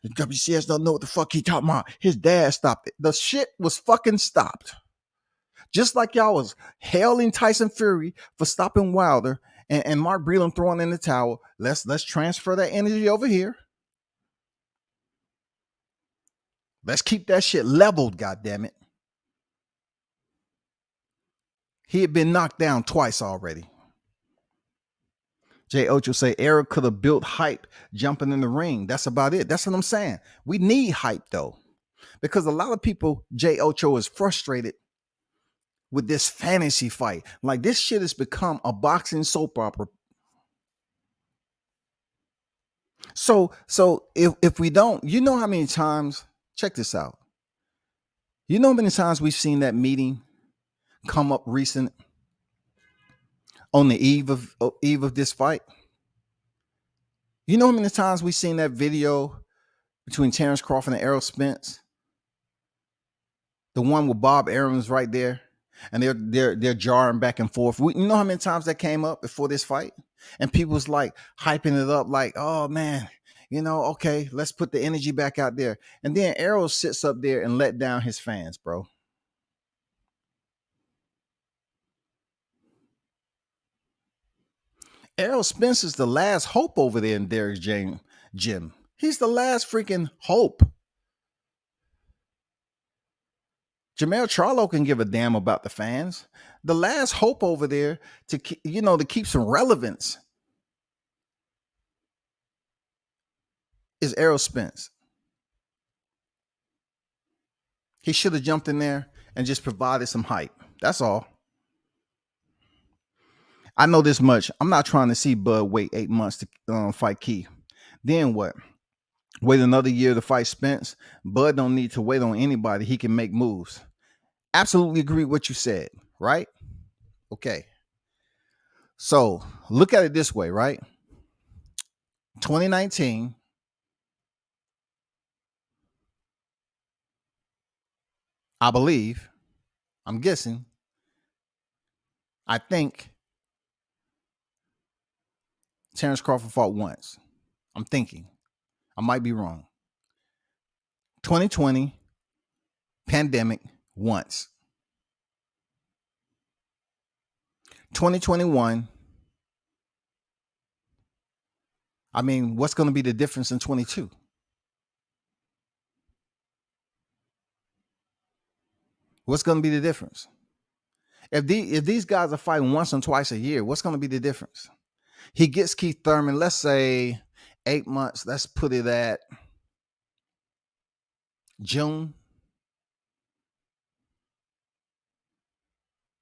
WCS don't know what the fuck he talking about. His dad stopped it. The shit was fucking stopped. Just like y'all was hailing Tyson Fury for stopping Wilder and Mark Breland throwing in the towel. Let's transfer that energy over here. Let's keep that shit leveled, goddammit. He had been knocked down twice already. Jay Ocho say Eric could have built hype jumping in the ring. That's about it. That's what I'm saying. We need hype though, because a lot of people, Jay Ocho is frustrated with this fantasy fight. Like this shit has become a boxing soap opera. So if we don't, you know how many times, check this out. You know how many times we've seen that meeting come up recent on the eve of this fight? You know how many times we've seen that video between Terrence Crawford and Errol Spence? The one with Bob Arum's right there, and they're jarring back and forth. You know how many times that came up before this fight, and people was like hyping it up, like, "Oh man, you know, okay, let's put the energy back out there." And then Errol sits up there and let down his fans, bro. Errol Spence is the last hope over there in Derek's gym. He's the last freaking hope. Jermell Charlo can give a damn about the fans. The last hope over there to keep some relevance is Errol Spence. He should have jumped in there and just provided some hype. That's all. I know this much. I'm not trying to see Bud wait 8 months to fight Keith. Then what? Wait another year to fight Spence? Bud don't need to wait on anybody. He can make moves. Absolutely agree with what you said, right? Okay. So look at it this way, right? 2019, I believe, I'm guessing, I think Terrence Crawford fought once. I'm thinking. I might be wrong. 2020, pandemic, once. 2021, I mean, what's going to be the difference in 22? What's going to be the difference? If these guys are fighting once and twice a year, what's going to be the difference? He gets Keith Thurman, let's say 8 months. Let's put it at June.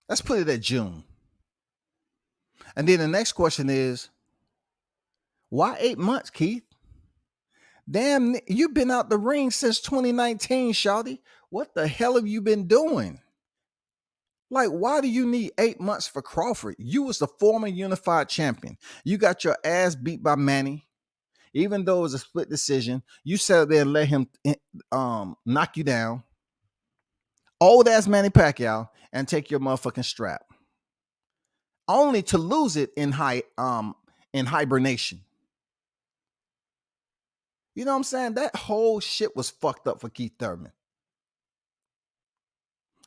Let's put it at June. And then the next question is, why 8 months, Keith? Damn, you've been out the ring since 2019, shawty. What the hell have you been doing? Like, why do you need 8 months for Crawford? You was the former unified champion. You got your ass beat by Manny. Even though it was a split decision, you sat there and let him knock you down. Old ass Manny Pacquiao, and take your motherfucking strap. Only to lose it in hibernation. You know what I'm saying? That whole shit was fucked up for Keith Thurman.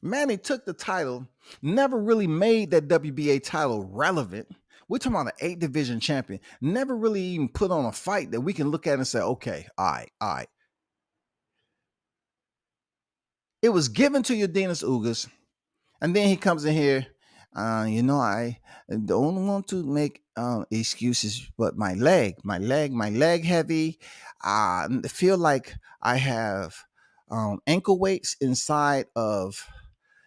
Manny took the title, never really made that WBA title relevant. We're talking about an 8-division champion. Never really even put on a fight that we can look at and say, okay, all right. It was given to Yordenis Ugas, and then he comes in here. I don't want to make excuses, but my leg heavy. I feel like I have ankle weights inside of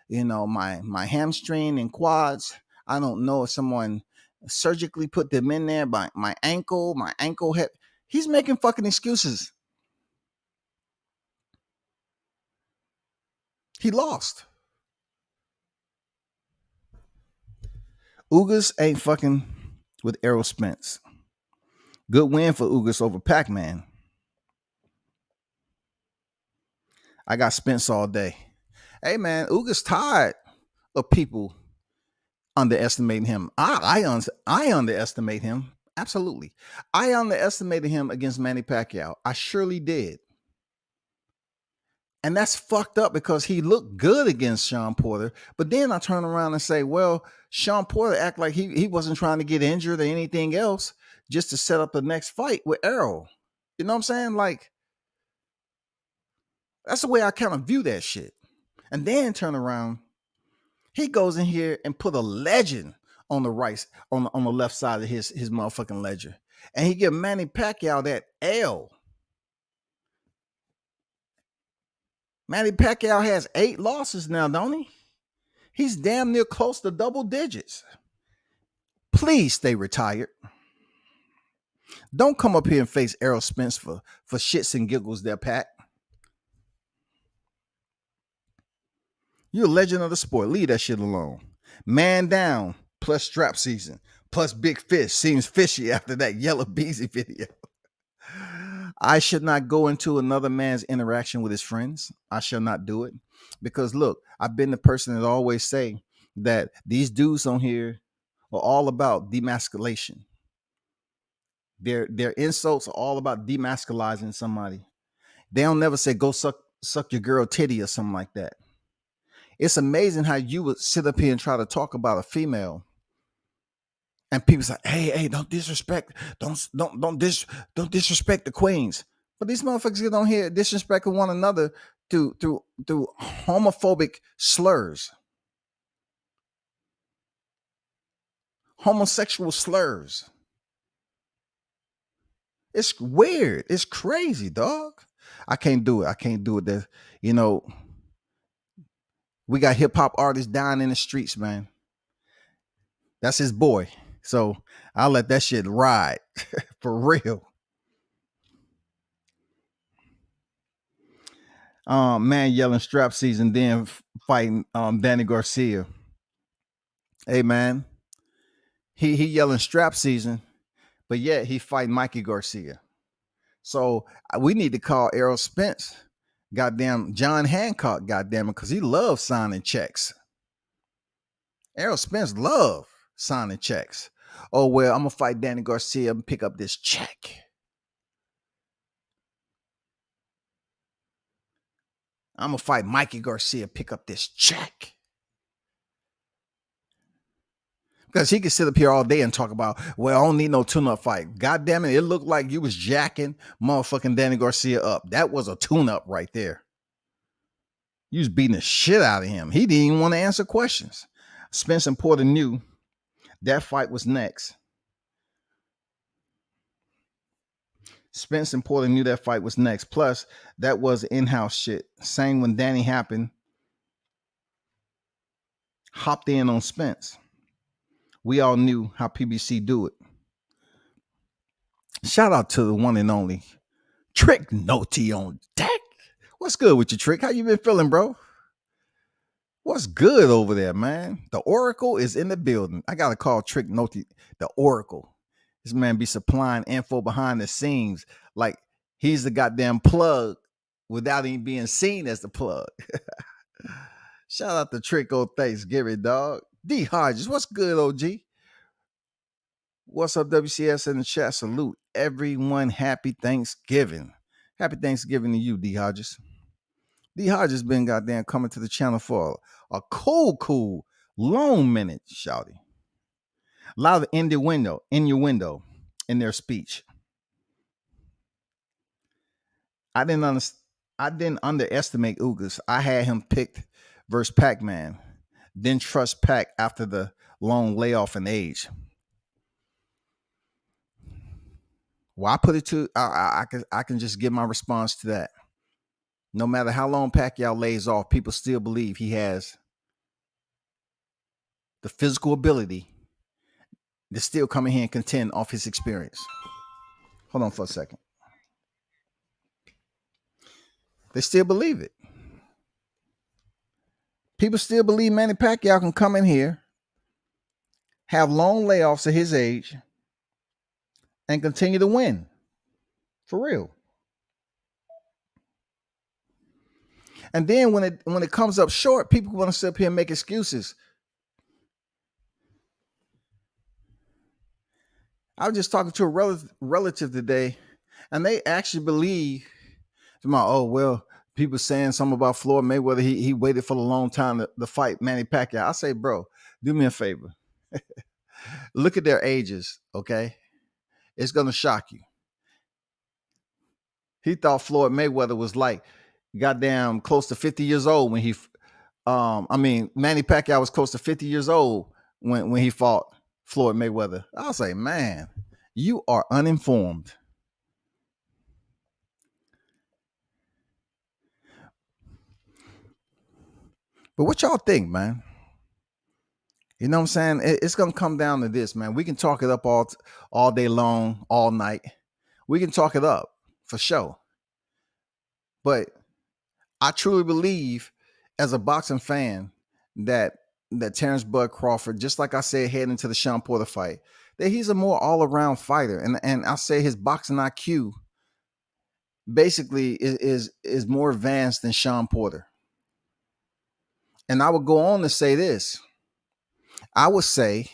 my hamstring and quads. I don't know if someone surgically put them in there, but my ankle head. He's making fucking excuses. He lost. Ugas ain't fucking with Errol Spence. Good win for Ugas over Pac-Man. I got Spence all day. Hey man, Ugas tired. of people underestimating him. I underestimate him. Absolutely. I underestimated him against Manny Pacquiao. I surely did. And that's fucked up because he looked good against Sean Porter. But then I turn around and say, well, Sean Porter act like he wasn't trying to get injured or anything else just to set up the next fight with Errol. You know what I'm saying? Like, that's the way I kind of view that shit. And then turn around, he goes in here and put a legend on the right, on the left side of his motherfucking ledger. And he give Manny Pacquiao that L. Manny Pacquiao has 8 losses now, don't he? He's damn near close to double digits. Please stay retired. Don't come up here and face Errol Spence for shits and giggles there, Pac. You're a legend of the sport. Leave that shit alone. Man down plus strap season plus big fish seems fishy after that Yellow Beezy video. I should not go into another man's interaction with his friends. I shall not do it. Because look, I've been the person that always say that these dudes on here are all about demasculation. Their insults are all about demasculizing somebody. They don't never say go suck your girl titty or something like that. It's amazing how you would sit up here and try to talk about a female, and people say, "Hey, don't disrespect, don't disrespect the queens." But these motherfuckers get on here disrespecting one another through homophobic slurs, homosexual slurs. It's weird. It's crazy, dog. I can't do it. That, you know, we got hip hop artists dying in the streets, man. That's his boy. So I'll let that shit ride for real. Man yelling strap season, then fighting Danny Garcia. Hey man, he yelling strap season, but yet he fighting Mikey Garcia. So we need to call Errol Spence, goddamn John Hancock, goddamn it, because he loves signing checks. Errol Spence love signing checks. Oh well, I'm gonna fight Danny Garcia and pick up this check. I'm gonna fight Mikey Garcia, pick up this check. Because he can sit up here all day and talk about, well, I don't need no tune-up fight. God damn it, it looked like you was jacking motherfucking Danny Garcia up. That was a tune-up right there. You was beating the shit out of him. He didn't even want to answer questions. Spence and Porter knew that fight was next. Spence and Porter knew that fight was next. Plus, that was in-house shit. Same when Danny happened, hopped in on Spence. We all knew how PBC do it. Shout out to the one and only Trick Noti on deck. What's good with you, Trick? How you been feeling, bro? What's good over there, man? The Oracle is in the building. I got to call Trick Noti the Oracle. This man be supplying info behind the scenes like he's the goddamn plug without even being seen as the plug. Shout out to Trick on Thanksgiving, dog. D Hodges, what's good, OG? What's up, WCS in the chat? Salute everyone. Happy Thanksgiving. Happy Thanksgiving to you, D Hodges. D Hodges been goddamn coming to the channel for a cool, long minute, shouty. A lot of innuendo in their speech. I didn't underestimate Ugas. I had him picked versus Pac-Man. Then trust Pac after the long layoff in age. Well, I put it to I can just give my response to that. No matter how long Pacquiao lays off, people still believe he has the physical ability to still come in here and contend off his experience. Hold on for a second. They still believe it. People still believe Manny Pacquiao can come in here, have long layoffs at his age, and continue to win. For real. And then when it comes up short, people want to sit up here and make excuses. I was just talking to a relative today, and they actually believe, oh, well, people saying something about Floyd Mayweather. He waited for a long time to fight Manny Pacquiao. I say, bro, do me a favor. Look at their ages, okay? It's going to shock you. He thought Floyd Mayweather was like goddamn close to 50 years old when he Manny Pacquiao was close to 50 years old when he fought Floyd Mayweather. I'll say, man, you are uninformed. But what y'all think, man? You know what I'm saying? It's going to come down to this, man. We can talk it up all day long, all night. We can talk it up for sure. But I truly believe, as a boxing fan, that Terrence Bud Crawford, just like I said heading into the Sean Porter fight, that he's a more all-around fighter. And I say his boxing IQ basically is more advanced than Sean Porter. And I would go on to say this. I would say,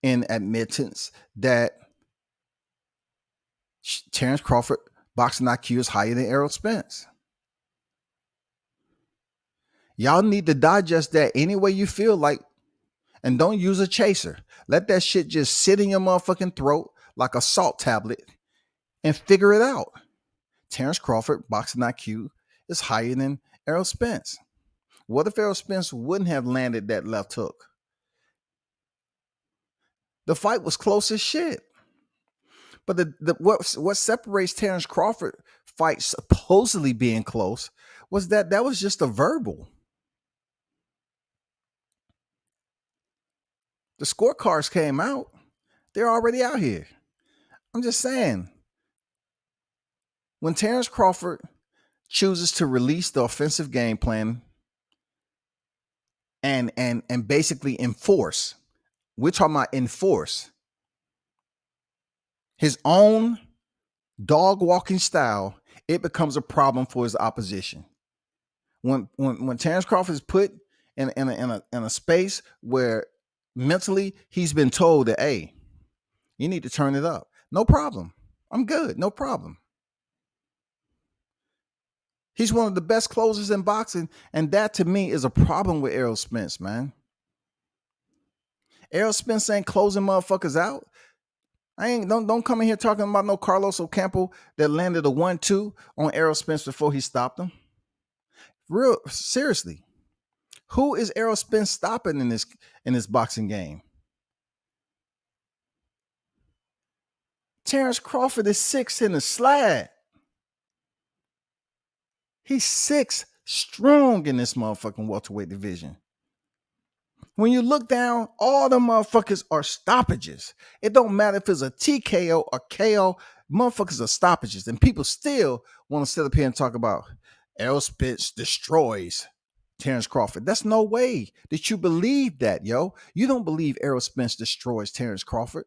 in admittance, that Terrence Crawford boxing IQ is higher than Errol Spence. Y'all need to digest that any way you feel like, and don't use a chaser. Let that shit just sit in your motherfucking throat like a salt tablet and figure it out. Terrence Crawford boxing IQ is higher than Errol Spence. What if Errol Spence wouldn't have landed that left hook? The fight was close as shit. But what separates Terrence Crawford fight supposedly being close was that was just a verbal. The scorecards came out. They're already out here. I'm just saying, when Terrence Crawford chooses to release the offensive game plan and basically enforce, we're talking about enforce his own dog walking style, it becomes a problem for his opposition. When Terrence Crawford is put in a space where mentally he's been told that, hey, you need to turn it up. No problem. I'm good. No problem. He's one of the best closers in boxing, and that to me is a problem with Errol Spence, man. Errol Spence ain't closing motherfuckers out. Don't come in here talking about no Carlos Ocampo that landed a 1-2 on Errol Spence before he stopped him. Real seriously. Who is Errol Spence stopping in this boxing game? Terrence Crawford is 6 in the slab. He's 6 strong in this motherfucking welterweight division. When you look down, all the motherfuckers are stoppages. It don't matter if it's a TKO or KO, motherfuckers are stoppages. And people still want to sit up here and talk about Errol Spence destroys Terrence Crawford. That's no way that you believe that, yo. You don't believe Errol Spence destroys Terrence Crawford.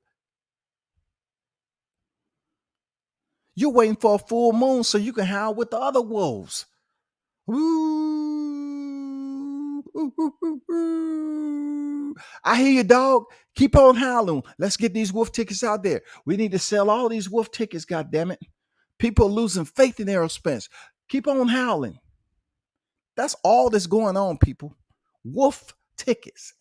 You're waiting for a full moon so you can howl with the other wolves. Ooh, ooh, ooh, ooh, ooh. I hear you, dog. Keep on howling. Let's get these wolf tickets out there. We need to sell all these wolf tickets, goddammit. People are losing faith in Errol Spence. Keep on howling. That's all that's going on, people. Wolf tickets.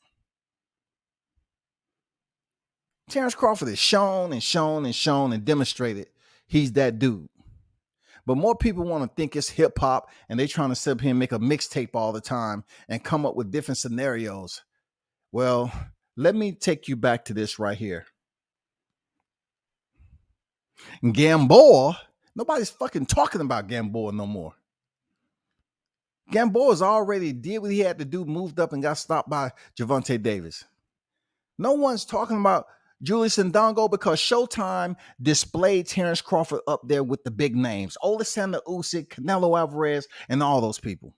Terrence Crawford has shown and demonstrated he's that dude. But more people want to think it's hip hop and they trying to sit up here and make a mixtape all the time and come up with different scenarios. Well, let me take you back to this right here. Gamboa, nobody's fucking talking about Gamboa no more. Gamboa's already did what he had to do, moved up and got stopped by Gervonta Davis. No one's talking about Julius Ndongo because Showtime displayed Terrence Crawford up there with the big names. Alexander Usyk, Canelo Alvarez, and all those people.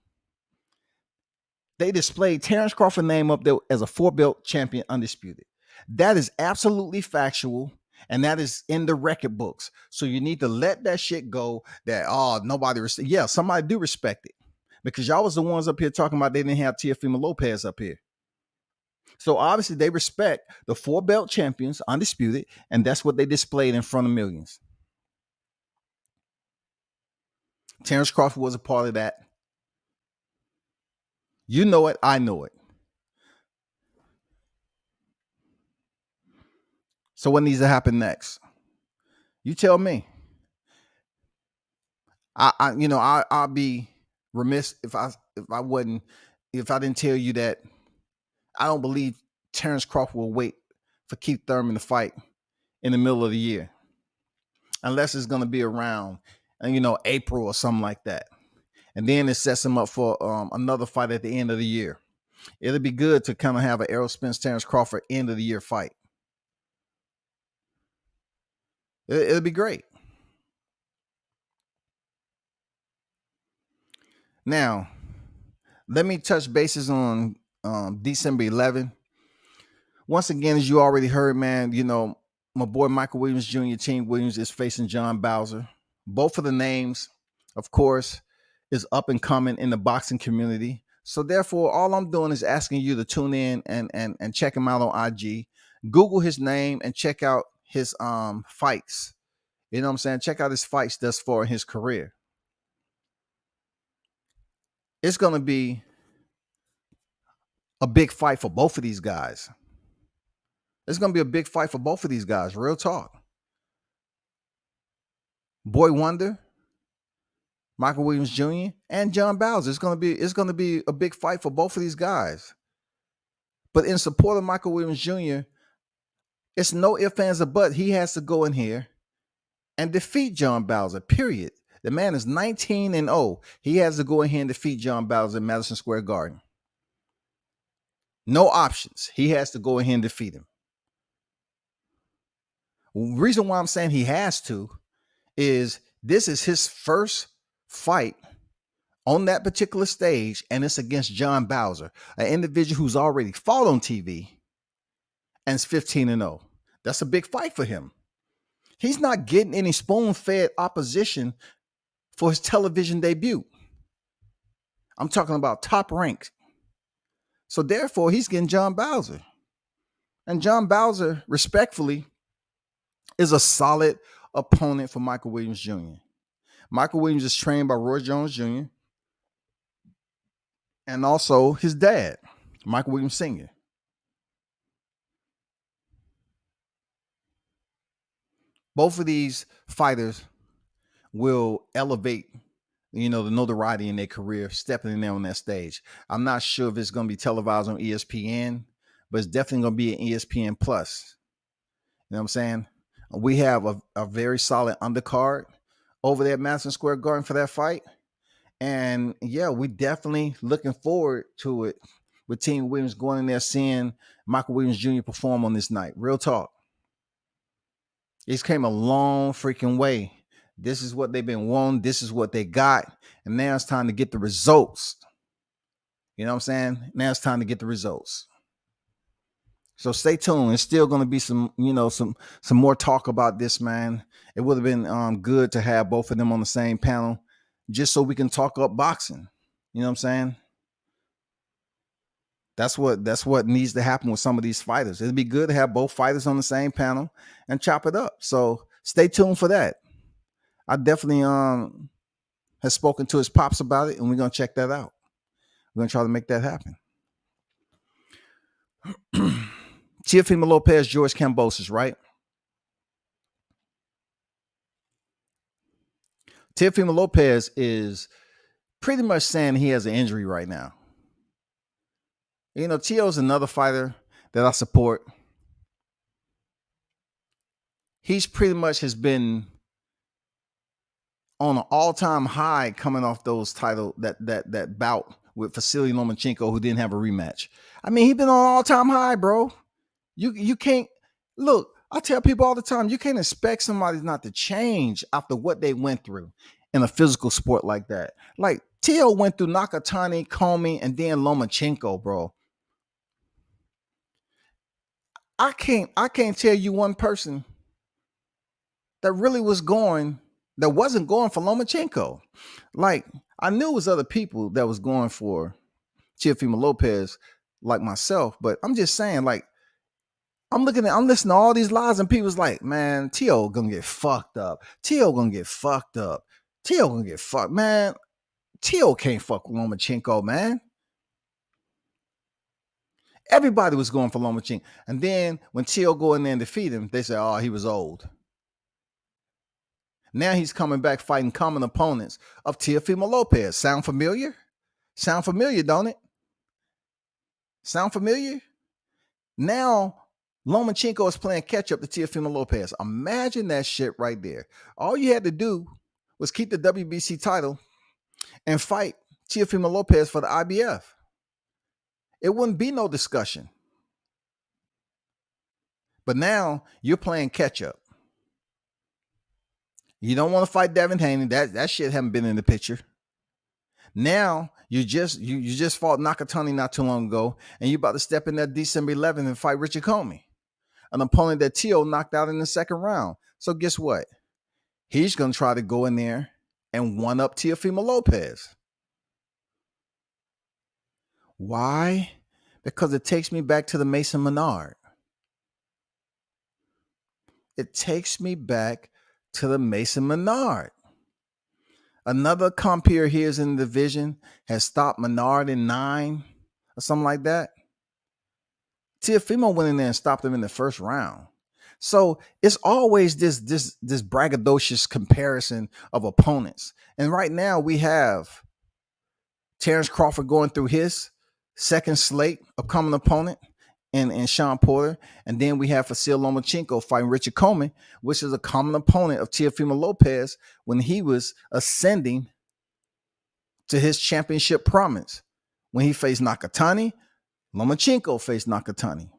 They displayed Terrence Crawford's name up there as a 4-belt champion, undisputed. That is absolutely factual, and that is in the record books. So you need to let that shit go that, nobody, somebody do respect it. Because y'all was the ones up here talking about they didn't have Teofimo Lopez up here. So obviously they respect the 4-belt champions, undisputed, and that's what they displayed in front of millions. Terrence Crawford was a part of that. You know it, I know it. So what needs to happen next? You tell me. I'll be remiss if I didn't tell you that I don't believe Terrence Crawford will wait for Keith Thurman to fight in the middle of the year, unless it's going to be around, April or something like that, and then it sets him up for another fight at the end of the year. It'll be good to kind of have an Errol Spence, Terrence Crawford end of the year fight. It'll be great. Now, let me touch bases on December 11th. Once again, as you already heard, man, my boy Michael Williams Jr., Team Williams, is facing John Bauza. Both of the names, of course, is up and coming in the boxing community. So therefore, all I'm doing is asking you to tune in and check him out on IG. Google his name and check out his fights. You know what I'm saying? Check out his fights thus far in his career. It's going to be a big fight for both of these guys. It's going to be a big fight for both of these guys. Real talk. Boy Wonder, Michael Williams Jr., and John Bauza. It's going to be a big fight for both of these guys. But in support of Michael Williams Jr., it's no ifs, ands, or buts. He has to go in here and defeat John Bauza, period. The man is 19-0. He has to go in here and defeat John Bauza in Madison Square Garden. No options. He has to go in here and defeat him. The reason why I'm saying he has to is this is his first fight on that particular stage, and it's against John Bauza, an individual who's already fought on TV and is 15-0. That's a big fight for him. He's not getting any spoon-fed opposition for his television debut. I'm talking about top ranked. So therefore, he's getting John Bauza. And John Bauza, respectfully, is a solid opponent for Michael Williams Jr. Michael Williams is trained by Roy Jones Jr. and also his dad, Michael Williams Sr. Both of these fighters will elevate, the notoriety in their career, stepping in there on that stage. I'm not sure if it's going to be televised on ESPN, but it's definitely going to be an ESPN Plus. You know what I'm saying? We have a very solid undercard over there at Madison Square Garden for that fight. And yeah, we definitely looking forward to it with Team Williams going in there, seeing Michael Williams Jr. perform on this night. Real talk. It's came a long freaking way. This is what they've been wanting. This is what they got. And now it's time to get the results. You know what I'm saying? Now it's time to get the results. So stay tuned. It's still going to be some more talk about this, man. It would have been good to have both of them on the same panel just so we can talk up boxing. You know what I'm saying? That's what needs to happen with some of these fighters. It'd be good to have both fighters on the same panel and chop it up. So stay tuned for that. I definitely has spoken to his pops about it, and we're going to check that out. We're going to try to make that happen. Teofimo Lopez, George Kambosos, right? Teofimo Lopez is pretty much saying he has an injury right now. Teo is another fighter that I support. He's pretty much has been on an all-time high coming off those title, that bout with Vasily Lomachenko, who didn't have a rematch. I mean, he's been on an all-time high, bro. You can't look. I tell people all the time, you can't expect somebody not to change after what they went through in a physical sport like that. Like Teo went through Nakatani, Comey, and then Lomachenko, bro. I can't tell you one person that really wasn't going for Lomachenko. Like, I knew it was other people that was going for Teofimo Lopez, like myself, but I'm just saying, like, I'm listening to all these lies, and people's like, man, Teo gonna get fucked up. Teo gonna get fucked up. Teo gonna get fucked. Man, Teo can't fuck with Lomachenko, man. Everybody was going for Lomachenko. And then when Teo go in there and defeat him, they say, oh, he was old. Now he's coming back fighting common opponents of Teofimo Lopez. Sound familiar? Sound familiar, don't it? Sound familiar? Now Lomachenko is playing catch up to Teofimo Lopez. Imagine that shit right there. All you had to do was keep the WBC title and fight Teofimo Lopez for the IBF. It wouldn't be no discussion. But now you're playing catch up. You don't want to fight Devin Haney. That shit haven't been in the picture. Now you just fought Nakatani not too long ago, and you're about to step in that December 11th and fight Richard Comey, an opponent that Teo knocked out in the second round. So guess what? He's going to try to go in there and one up Teofimo Lopez. Why? Because it takes me back to the Mason Menard. It takes me back to the Mason Menard. Another compeer here is in the division has stopped Menard in 9 or something like that. Teofimo went in there and stopped him in the first round. So it's always this braggadocious comparison of opponents. And right now we have Terrence Crawford going through his second slate of common opponent and Sean Porter. And then we have Vasyl Lomachenko fighting Richard Comey, which is a common opponent of Teofimo Lopez when he was ascending to his championship prominence. When he faced Nakatani, Lomachenko faced Nakatani.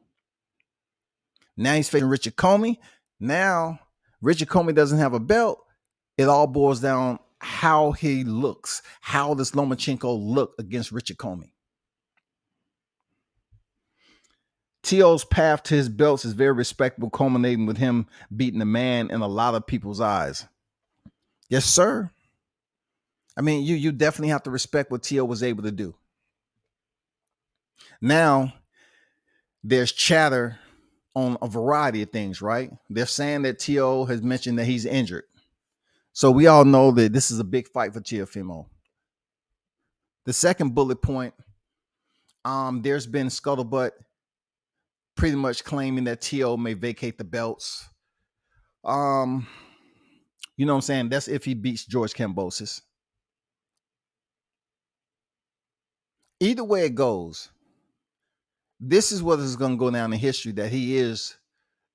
Now he's facing Richard Comey. Now Richard Comey doesn't have a belt. It all boils down how he looks. How does Lomachenko look against Richard Comey? Teo's path to his belts is very respectable, culminating with him beating the man in a lot of people's eyes. Yes, sir. I mean, you definitely have to respect what Teo was able to do. Now, there's chatter on a variety of things, right? They're saying that Teo has mentioned that he's injured. So we all know that this is a big fight for Teofimo. The second bullet point, there's been scuttlebutt pretty much claiming that Teo may vacate the belts. You know what I'm saying? That's if he beats George Kambosos. Either way it goes, this is what is going to go down in history, that he is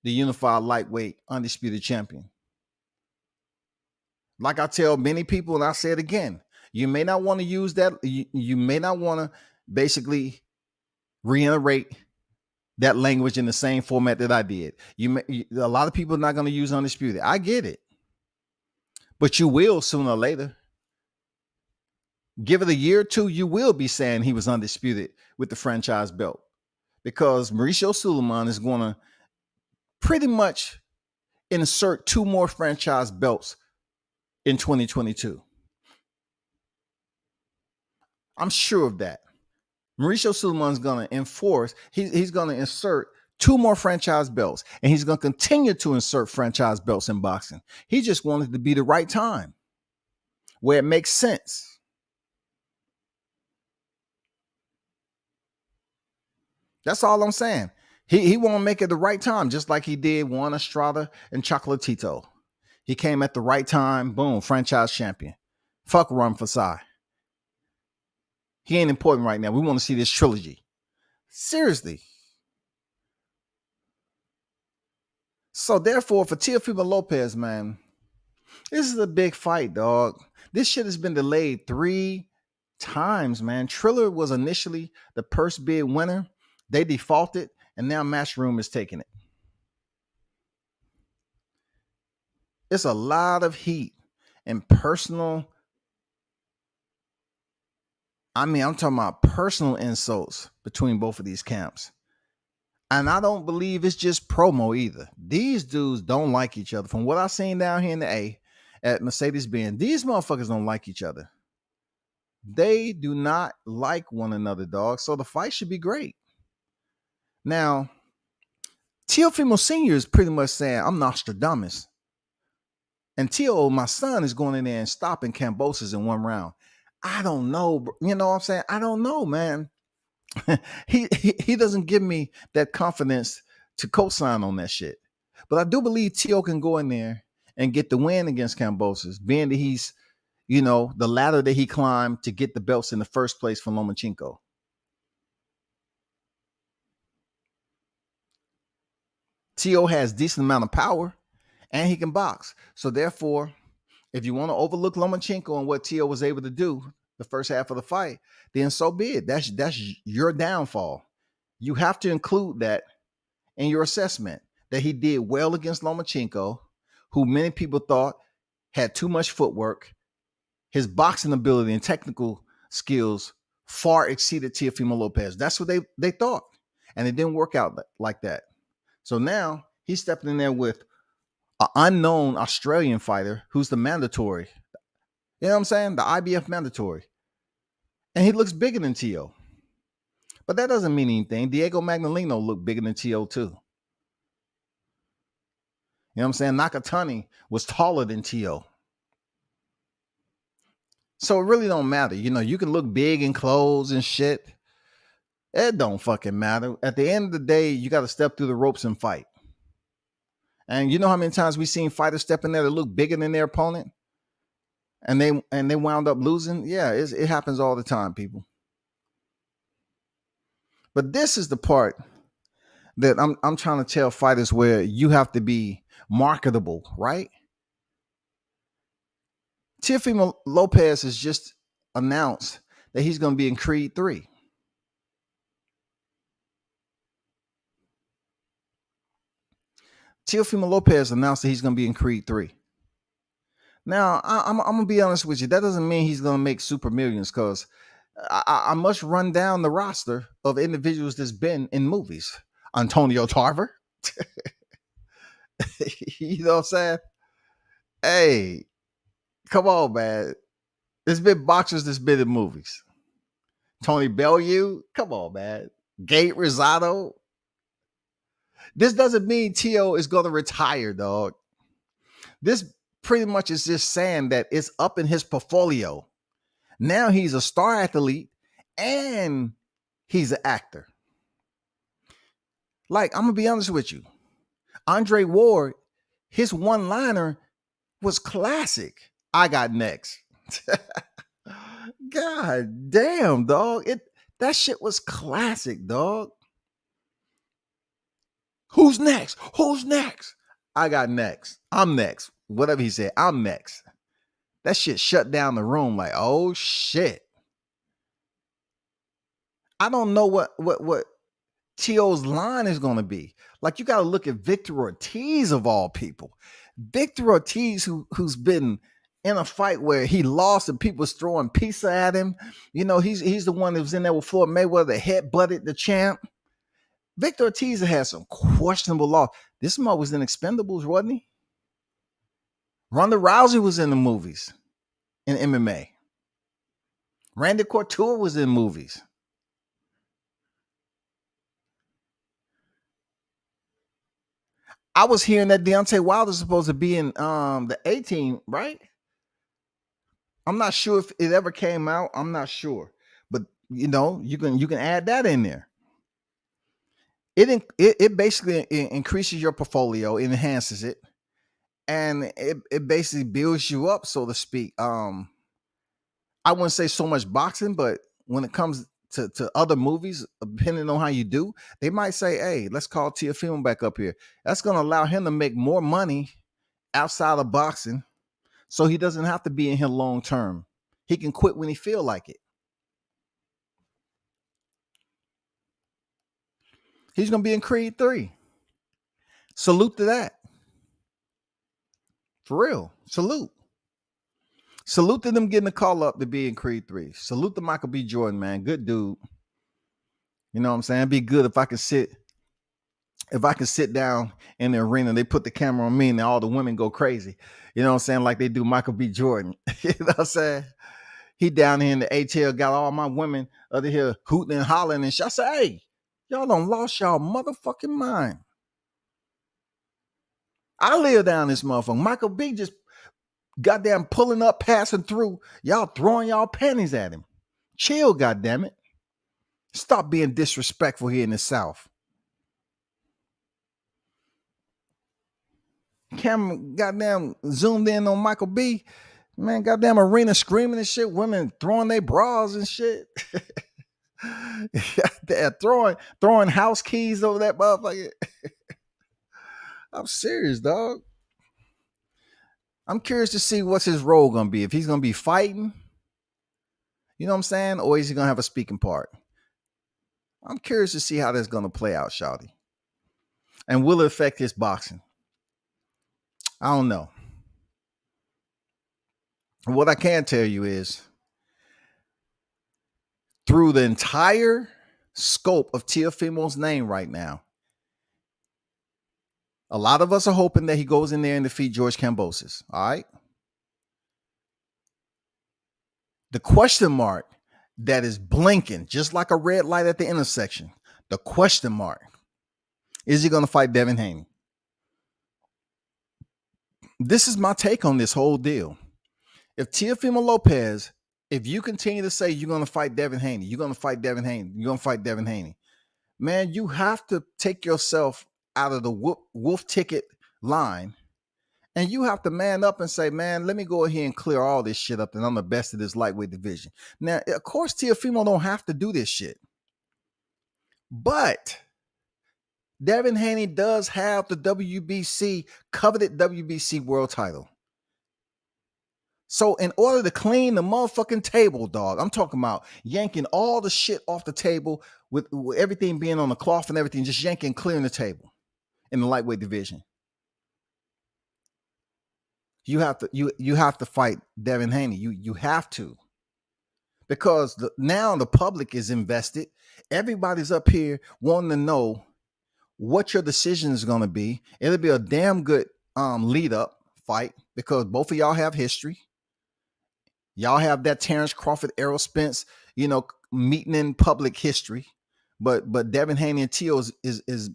the unified lightweight undisputed champion. Like I tell many people, and I say it again, you may not want to use that. You may not want to basically reiterate that language in the same format that I did. A lot of people are not going to use undisputed. I get it. But you will sooner or later. Give it a year or two, you will be saying he was undisputed with the franchise belt. Because Mauricio Sulaiman is going to pretty much insert 2 more franchise belts in 2022. I'm sure of that. Mauricio Sulaiman is going to enforce, he's going to insert 2 more franchise belts, and he's going to continue to insert franchise belts in boxing. He just wanted to be the right time where it makes sense. That's all I'm saying. He want to make it the right time, just like he did Juan Estrada and Chocolatito. He came at the right time. Boom, franchise champion. Fuck Ron Fasai. He ain't important right now. We want to see this trilogy. Seriously. So therefore, for Teofimo Lopez, man, this is a big fight, dog. This shit has been delayed 3 times, man. Triller was initially the purse bid winner. They defaulted, and now Matchroom is taking it. It's a lot of heat and personal. I mean, I'm talking about personal insults between both of these camps. And I don't believe it's just promo either. These dudes don't like each other. From what I've seen down here in the A at Mercedes-Benz, these motherfuckers don't like each other. They do not like one another, dog. So the fight should be great. Now, Teofimo Sr. is pretty much saying, I'm Nostradamus. And Teo, my son, is going in there and stopping Kambosos in one round. I don't know. You know what I'm saying? I don't know, man. he doesn't give me that confidence to co-sign on that shit. But I do believe Teo can go in there and get the win against Kambosos, being that he's, the ladder that he climbed to get the belts in the first place from Lomachenko. Teo has decent amount of power and he can box. So therefore, if you want to overlook Lomachenko and what Teo was able to do the first half of the fight, then so be it. That's your downfall. You have to include that in your assessment, that he did well against Lomachenko, who many people thought had too much footwork. His boxing ability and technical skills far exceeded Teofimo Lopez. That's what they thought. And it didn't work out like that. So now he's stepping in there with an unknown Australian fighter who's the mandatory. You know what I'm saying? The IBF mandatory. And he looks bigger than Teo. But that doesn't mean anything. Diego Magnolino looked bigger than Teo too. You know what I'm saying? Nakatani was taller than Teo. So it really don't matter. You can look big in clothes and shit. It don't fucking matter. At the end of the day, you got to step through the ropes and fight. And you know how many times we've seen fighters step in there that look bigger than their opponent? And they wound up losing? Yeah, it happens all the time, people. But this is the part that I'm trying to tell fighters where you have to be marketable, right? Teofimo Lopez has just announced that he's going to be in Creed 3. Teofimo Lopez announced that he's going to be in Creed 3. Now, I'm going to be honest with you. That doesn't mean he's going to make super millions, because I must run down the roster of individuals that's been in movies. Antonio Tarver. You know what I'm saying? Hey, come on, man. There's been boxers that's been in movies. Tony Bellew. Come on, man. Gate Rosado. This doesn't mean Teo is going to retire, dog. This pretty much is just saying that it's up in his portfolio. Now he's a star athlete and he's an actor. Like, I'm going to be honest with you. Andre Ward, his one-liner was classic. I got next. God damn, dog. That shit was classic, dog. Who's next? Who's next? I got next. I'm next. Whatever he said, I'm next. That shit shut down the room like, oh shit. I don't know what Teo's line is going to be. Like, you got to look at Victor Ortiz of all people. Victor Ortiz, who's been in a fight where he lost and people was throwing pizza at him. He's the one that was in there with Floyd Mayweather that headbutted the champ. Victor Ortiz had some questionable loss. This man was in Expendables, wasn't he? Ronda Rousey was in the movies in MMA. Randy Couture was in movies. I was hearing that Deontay Wilder's supposed to be in the A-Team, right? I'm not sure if it ever came out. I'm not sure. But you can add that in there. It basically increases your portfolio, it enhances it, and it basically builds you up, so to speak. I wouldn't say so much boxing, but when it comes to other movies, depending on how you do, they might say, hey, let's call Teofimo back up here. That's going to allow him to make more money outside of boxing, so he doesn't have to be in here long term. He can quit when he feel like it. He's going to be in Creed 3. Salute to that. For real. Salute. Salute to them getting a call up to be in Creed 3. Salute to Michael B. Jordan, man. Good dude. You know what I'm saying? It'd be good if I could sit down in the arena, they put the camera on me and all the women go crazy. You know what I'm saying? Like they do Michael B. Jordan. You know what I'm saying? He down here in the ATL got all my women over here hooting and hollering and shit. I say, hey, Y'all done lost y'all motherfucking mind. I live down this motherfucker. Michael B just goddamn pulling up, passing through. Y'all throwing y'all panties at him. Chill, goddammit. Stop being disrespectful here in the South. Camera goddamn zoomed in on Michael B. Man, goddamn arena screaming and shit. Women throwing their bras and shit. They're throwing house keys over that motherfucker. I'm serious, dog. I'm curious to see what's his role gonna be. If he's gonna be fighting, you know what I'm saying? Or is he gonna have a speaking part? I'm curious to see how that's gonna play out, Shawty. And will it affect his boxing? I don't know. What I can tell you is through the entire scope of Teofimo's name right now, a lot of us are hoping that he goes in there and defeat George Kambosos. All right. The question mark that is blinking just like a red light at the intersection. The question mark. Is he going to fight Devin Haney? This is my take on this whole deal. If Teofimo Lopez, if you continue to say you're going to fight Devin Haney, you're going to fight Devin Haney, you're going to fight Devin Haney, man, you have to take yourself out of the wolf ticket line, and you have to man up and say, man, let me go ahead and clear all this shit up, and I'm the best of this lightweight division. Now, of course, Teofimo don't have to do this shit, but Devin Haney does have the coveted WBC world title. So in order to clean the motherfucking table, dog, I'm talking about yanking all the shit off the table with everything being on the cloth and everything, just yanking, clearing the table in the lightweight division. You have to fight Devin Haney. You have to, because now the public is invested. Everybody's up here wanting to know what your decision is going to be. It'll be a damn good lead up fight because both of y'all have history. Y'all have that Terrence Crawford, Errol Spence, meeting in public history. But Devin Haney and Teo is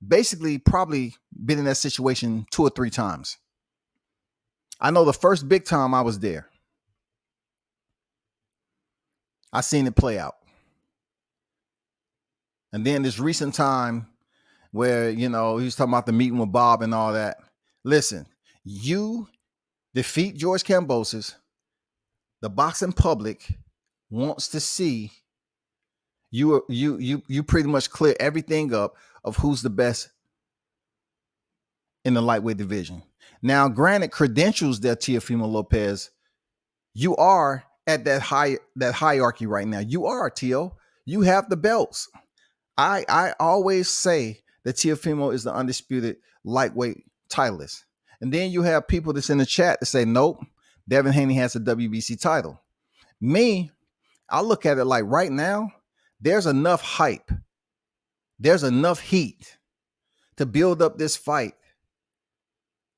basically probably been in that situation 2 or 3 times. I know the first big time I was there. I seen it play out. And then this recent time where, he was talking about the meeting with Bob and all that. Listen, you defeat George Kambosos. The boxing public wants to see you pretty much clear everything up of who's the best in the lightweight division. Now, granted, credentials there, Teofimo Lopez, you are at that hierarchy right now. You are, Teo. You have the belts. I always say that Teofimo is the undisputed lightweight titleist. And then you have people that's in the chat that say, nope, Devin Haney has a WBC title. Me, I look at it like right now, there's enough hype. There's enough heat to build up this fight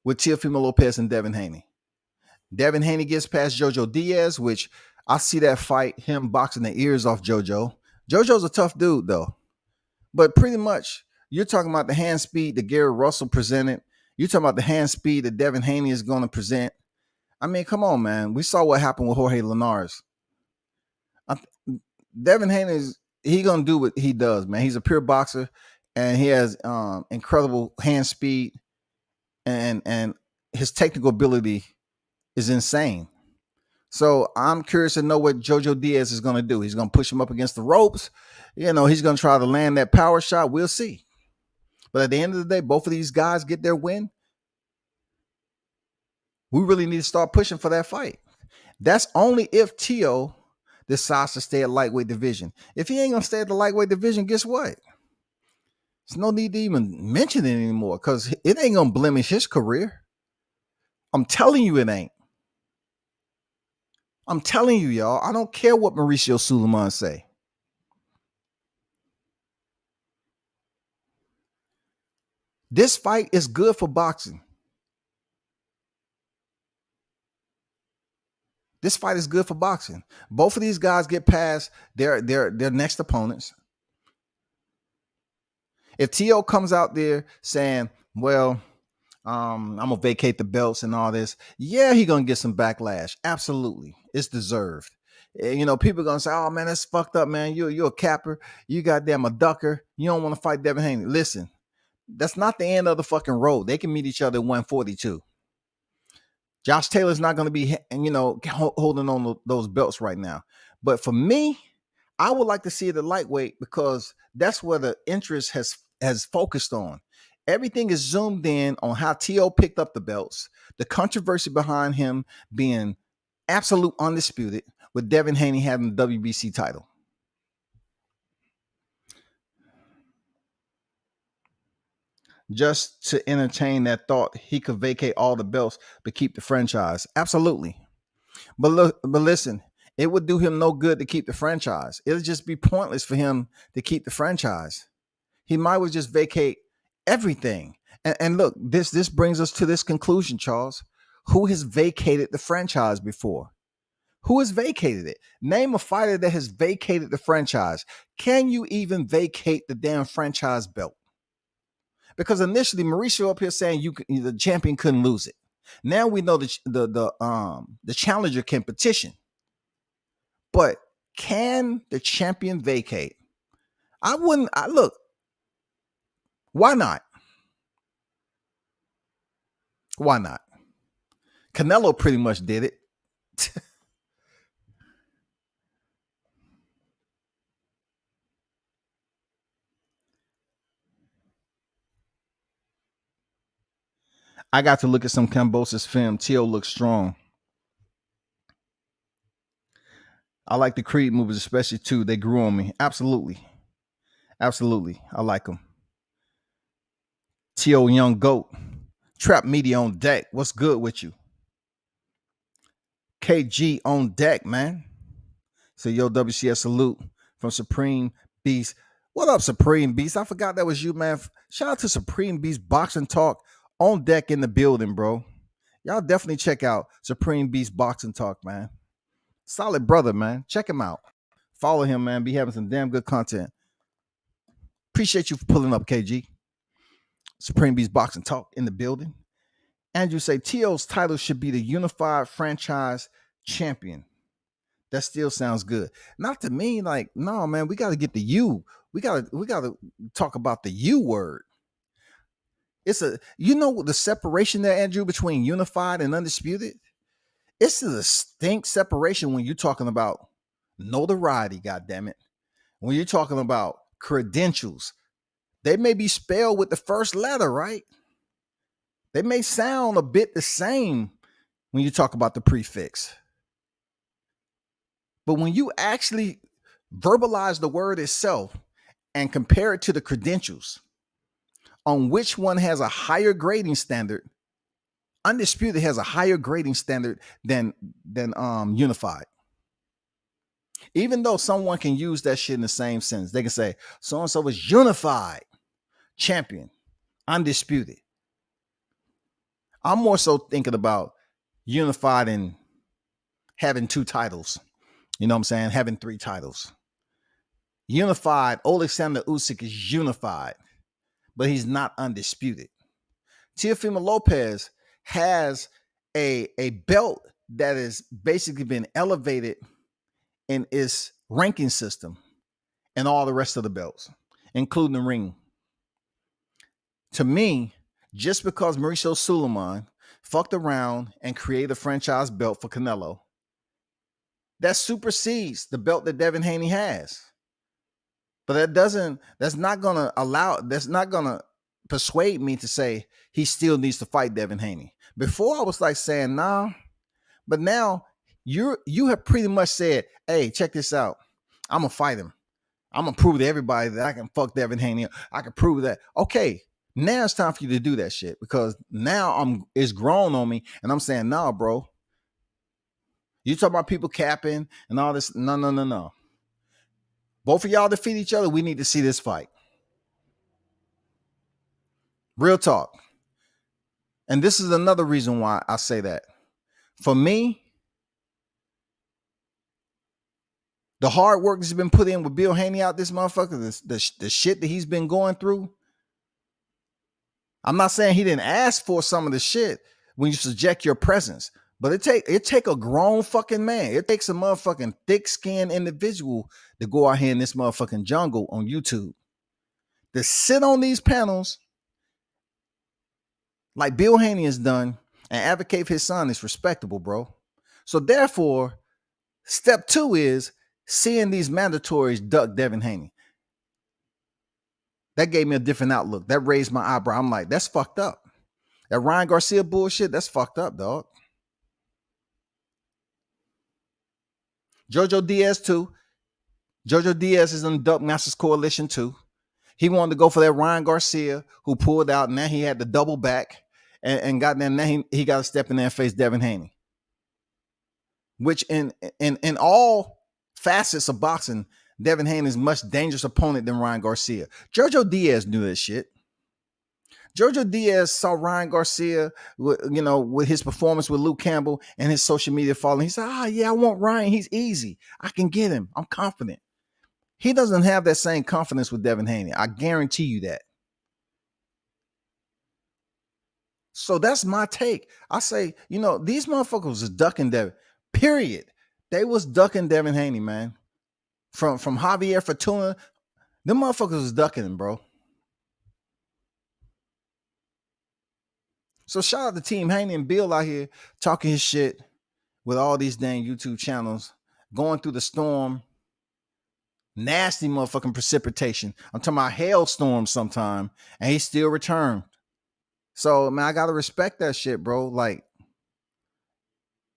with Teofimo Lopez and Devin Haney. Devin Haney gets past Jojo Diaz, which I see that fight, him boxing the ears off Jojo. Jojo's a tough dude, though. But pretty much, you're talking about the hand speed that Gary Russell presented. You're talking about the hand speed that Devin Haney is going to present. I mean, come on, man. We saw what happened with Jorge Linares. Devin Haney he gonna do what he does, man. He's a pure boxer, and he has incredible hand speed, and his technical ability is insane. So I'm curious to know what Jojo Diaz is gonna do. He's gonna push him up against the ropes. He's gonna try to land that power shot. We'll see. But at the end of the day, both of these guys get their win. We really need to start pushing for that fight. That's only if Teo decides to stay at lightweight division. If he ain't gonna stay at the lightweight division, guess what? There's no need to even mention it anymore because it ain't gonna blemish his career. I'm telling you it ain't. I'm telling you, y'all. I don't care what Mauricio Suleiman say. This fight is good for boxing. This fight is good for boxing. Both of these guys get past their next opponents. If T.O. comes out there saying, well, I'm gonna vacate the belts and all this, yeah, he gonna get some backlash. Absolutely. It's deserved. People are gonna say, oh man, that's fucked up, man. You're a capper, you goddamn a ducker, you don't want to fight Devin Haney. Listen, that's not the end of the fucking road. They can meet each other at 142. Josh Taylor's not going to be, holding on those belts right now. But for me, I would like to see it at lightweight because that's where the interest has focused on. Everything is zoomed in on how T.O. picked up the belts, the controversy behind him being absolute undisputed, with Devin Haney having the WBC title. Just to entertain that thought, he could vacate all the belts but keep the franchise. Absolutely. But listen, it would do him no good to keep the franchise. It'll just be pointless for him to keep the franchise. He might well just vacate everything. And look, this brings us to this conclusion, Charles. Who has vacated the franchise before? Who has vacated it? Name a fighter that has vacated the franchise. Can you even vacate the damn franchise belt? Because initially, Mauricio up here saying the champion couldn't lose it. Now we know the challenger can petition. But can the champion vacate? Look, why not? Why not? Canelo pretty much did it. I got to look at some Kambosos film. Teo looks strong. I like the Creed movies, especially too. They grew on me. Absolutely. Absolutely. I like them. Teo Young Goat. Trap Media on deck. What's good with you? KG on deck, man. So, yo, WCS salute from Supreme Beast. What up, Supreme Beast? I forgot that was you, man. Shout out to Supreme Beast Boxing Talk on deck in the building, bro. Y'all definitely check out Supreme Beast Boxing Talk, man. Solid brother, man. Check him out. Follow him, man. Be having some damn good content. Appreciate you for pulling up, KG. Supreme Beast Boxing Talk in the building. Andrew say T.O.'s title should be the unified franchise champion. That still sounds good. Not to me, like, no, man, we got to get the U. We got to talk about the U word. It's the separation there, Andrew, between unified and undisputed. It's a distinct separation when you're talking about notoriety, goddammit. When you're talking about credentials, they may be spelled with the first letter, right? They may sound a bit the same when you talk about the prefix. But when you actually verbalize the word itself and compare it to the credentials on which one has a higher grading standard, undisputed has a higher grading standard than unified. Even though someone can use that shit in the same sentence, they can say so-and-so is unified champion, undisputed. I'm more so thinking about unified and having 2 titles. You know what I'm saying? Having 3 titles. Unified, Alexander Usyk is unified, but he's not undisputed. Teofimo Lopez has a belt that has basically been elevated in its ranking system and all the rest of the belts, including the ring. To me, just because Mauricio Sulaiman fucked around and created a franchise belt for Canelo, that supersedes the belt that Devin Haney has. But that's not going to persuade me to say he still needs to fight Devin Haney. Before I was like saying, nah, but now you have pretty much said, hey, check this out. I'm going to fight him. I'm going to prove to everybody that I can fuck Devin Haney. I can prove that. Okay, now it's time for you to do that shit because now it's grown on me and I'm saying, nah, bro. You talk about people capping and all this. No. Both of y'all defeat each other. We need to see this fight. Real talk. And this is another reason why I say that. For me, the hard work that's been put in with Bill Haney out this motherfucker, the shit that he's been going through, I'm not saying he didn't ask for some of the shit when you subject your presence, but it take a grown fucking man. It takes a motherfucking thick-skinned individual to go out here in this motherfucking jungle on YouTube to sit on these panels like Bill Haney has done and advocate for his son is respectable, bro. So therefore, step 2 is seeing these mandatories duck Devin Haney. That gave me a different outlook. That raised my eyebrow. I'm like, that's fucked up. That Ryan Garcia bullshit, that's fucked up, dog. Jojo Diaz too. Jojo Diaz is in the Duck Masters Coalition too. He wanted to go for that Ryan Garcia who pulled out, and now he had to double back and got there. Now he got to step in there and face Devin Haney. Which in all facets of boxing, Devin Haney is a much dangerous opponent than Ryan Garcia. Jojo Diaz knew this shit. Jojo Diaz saw Ryan Garcia, with his performance with Luke Campbell and his social media following. He said, yeah, I want Ryan. He's easy. I can get him. I'm confident. He doesn't have that same confidence with Devin Haney. I guarantee you that. So that's my take. I say, these motherfuckers was ducking Devin. Period. They was ducking Devin Haney, man. From Javier Fortuna, them motherfuckers was ducking him, bro. So shout out to Team Haney and Bill out here talking his shit with all these dang YouTube channels, going through the storm. Nasty motherfucking precipitation. I'm talking about hailstorms sometime, and he still returned. So, man, I gotta respect that shit, bro. Like,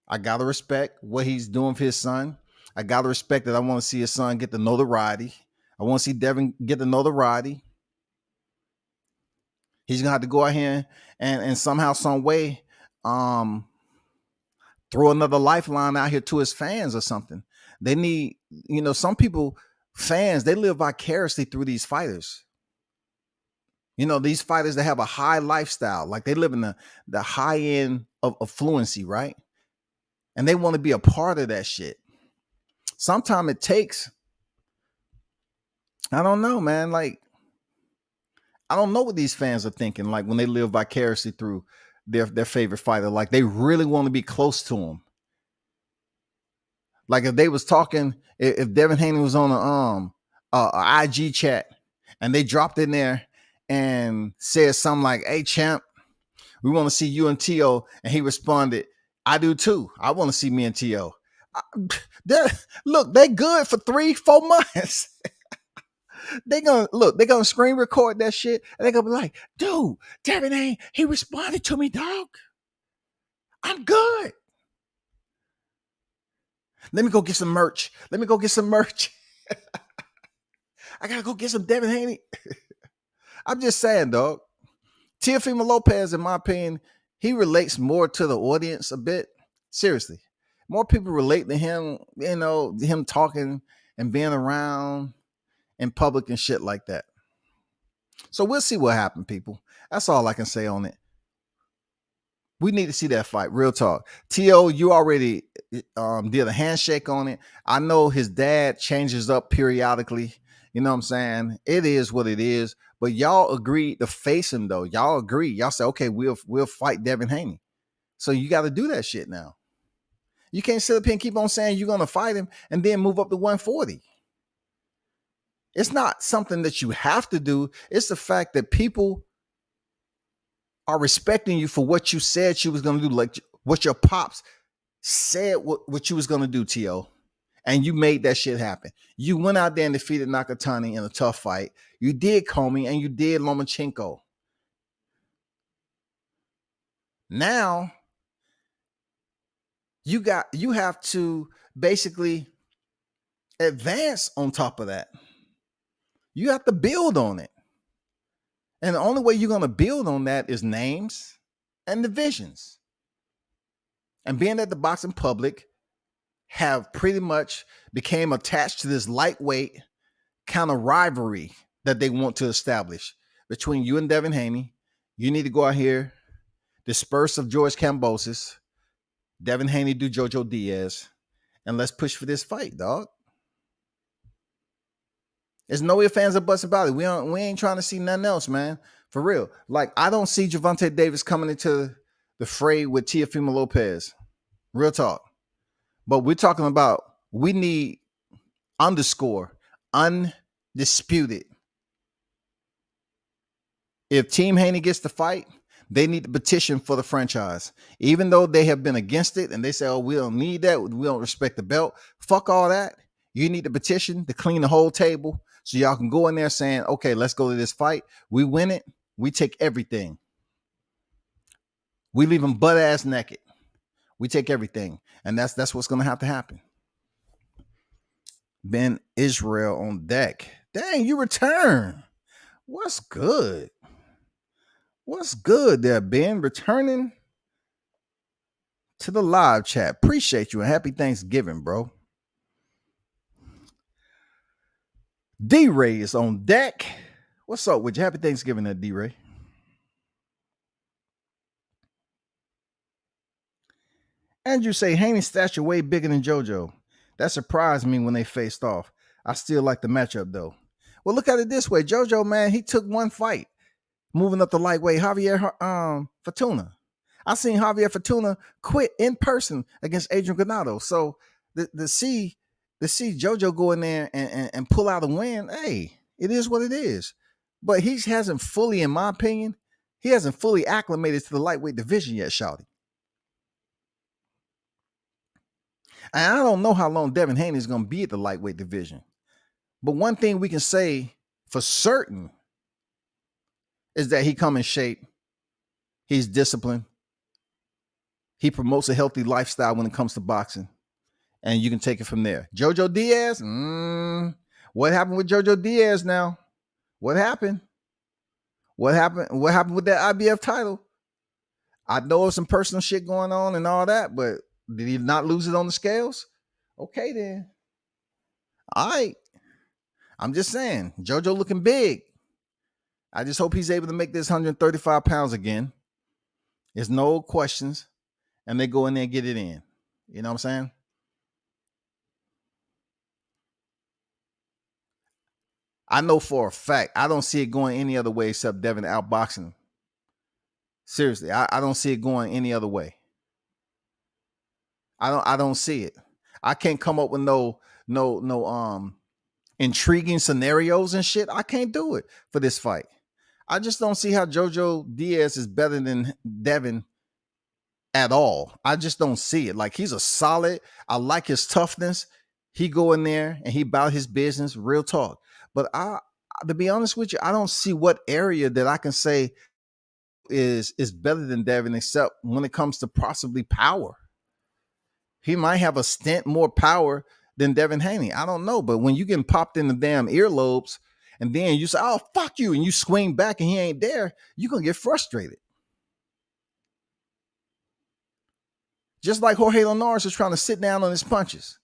I gotta respect what he's doing for his son. I gotta respect that I want to see his son get the notoriety. I want to see Devin get the notoriety. He's gonna have to go out here and somehow, some way, throw another lifeline out here to his fans or something. They need, some people, fans, they live vicariously through these fighters. These fighters that have a high lifestyle, like they live in the high end of affluency, right? And they want to be a part of that shit. Sometimes it takes, I don't know, man. Like, I don't know what these fans are thinking, like when they live vicariously through their favorite fighter. Like, they really want to be close to him. Like, if they was talking, if Devin Haney was on a IG chat and they dropped in there and said something like, "Hey, champ, we want to see you and Tio," and he responded, "I do too. I want to see me and Tio." Look, they good for 3-4 months. They're gonna screen record that shit, and they're gonna be like, "Dude, Devin Haney, he responded to me, dog. I'm good. Let me go get some merch. I gotta go get some Devin Haney." I'm just saying, dog. Teofimo Lopez, in my opinion, he relates more to the audience a bit. Seriously. More people relate to him, him talking and being around in public and shit like that. So we'll see what happens, people. That's all I can say on it. We need to see that fight. Real talk. T.O., you already did a handshake on it. I know his dad changes up periodically. You know what I'm saying? It is what it is. But y'all agreed to face him, though. Y'all agree. Y'all say, okay, we'll fight Devin Haney. So you got to do that shit now. You can't sit up here and keep on saying you're going to fight him and then move up to 140. It's not something that you have to do. It's the fact that people are respecting you for what you said you was going to do, like what your pops said what you was going to do, T.O., and you made that shit happen. You went out there and defeated Nakatani in a tough fight. You did Comey and you did Lomachenko. Now, you have to basically advance on top of that. You have to build on it. And the only way you're going to build on that is names and divisions. And being that the boxing public have pretty much became attached to this lightweight kind of rivalry that they want to establish between you and Devin Haney, you need to go out here, disperse of George Kambosos, Devin Haney do Jojo Diaz, and let's push for this fight, dog. There's no ifs, ands, or buts about it. We ain't trying to see nothing else, man. For real. Like, I don't see Gervonta Davis coming into the fray with Teofimo Lopez. Real talk. But we're talking about we need undisputed. If Team Haney gets the fight, they need to petition for the franchise. Even though they have been against it and they say, oh, we don't need that. We don't respect the belt. Fuck all that. You need to petition to clean the whole table so y'all can go in there saying, okay, let's go to this fight. We win it. We take everything. We leave them butt ass naked. We take everything. And that's what's going to have to happen. Ben Israel on deck. Dang, you return. What's good? What's good there, Ben? Returning to the live chat. Appreciate you and happy Thanksgiving, bro. D-Ray is on deck. What's up with you? Happy Thanksgiving there, D-Ray. Andrew say Haney's stature way bigger than JoJo. That surprised me when they faced off. I still like the matchup though. Well, look at it this way. JoJo, man, he took one fight. Moving up the lightweight, Javier Fortuna. I seen Javier Fortuna quit in person against Adrian Granado. So to see JoJo go in there and pull out a win, hey, it is what it is. But he hasn't fully, in my opinion, he hasn't fully acclimated to the lightweight division yet, shawty. And I don't know how long Devin Haney is going to be at the lightweight division. But one thing we can say for certain is that he come in shape. He's disciplined. He promotes a healthy lifestyle when it comes to boxing. And you can take it from there. Jojo Diaz? What happened with Jojo Diaz now? What happened? What happened with that IBF title? I know there's some personal shit going on and all that, but did he not lose it on the scales? Okay, then. All right. I'm just saying, JoJo looking big. I just hope he's able to make this 135 pounds again. There's no questions. And they go in there and get it in. You know what I'm saying? I know for a fact, I don't see it going any other way except Devin outboxing. Seriously, I don't see it going any other way. I don't see it. I can't come up with no intriguing scenarios and shit. I can't do it for this fight. I just don't see how Jojo Diaz is better than Devin at all. I just don't see it. Like, he's a solid. I like his toughness. He go in there and he about his business, real talk. But to be honest with you, I don't see what area that I can say is better than Devin, except when it comes to possibly power. He might have a stint more power than Devin Haney. I don't know. But when you getting popped in the damn earlobes and then you say, oh, fuck you, and you swing back and he ain't there, you're going to get frustrated. Just like Jorge Linares is trying to sit down on his punches.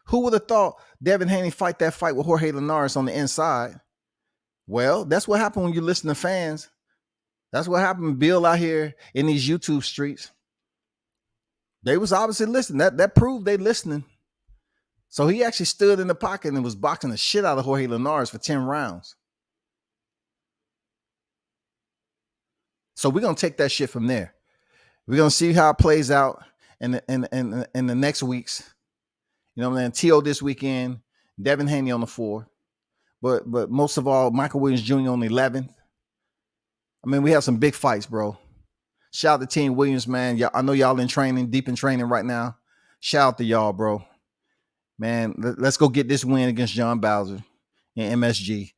Who would have thought Devin Haney fight that fight with Jorge Linares on the inside? Well, that's what happened when you listen to fans. That's what happened, Bill, out here in these YouTube streets. They was obviously listening. That proved they listening. So he actually stood in the pocket and was boxing the shit out of Jorge Linares for 10 rounds. So we're going to take that shit from there. We're going to see how it plays out in the next weeks. You know what I'm saying? T.O. this weekend, Devin Haney on the 4. But most of all, Michael Williams Jr. on the 11th. I mean, we have some big fights, bro. Shout out to Team Williams, man. I know y'all in training, deep in training right now. Shout out to y'all, bro. Man, let's go get this win against John Bauza and MSG.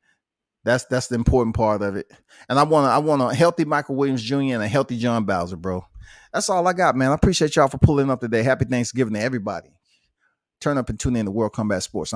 That's the important part of it. And I want a healthy Michael Williams Jr. and a healthy John Bauza, bro. That's all I got, man. I appreciate y'all for pulling up today. Happy Thanksgiving to everybody. Turn up and tune in to World Combat Sports.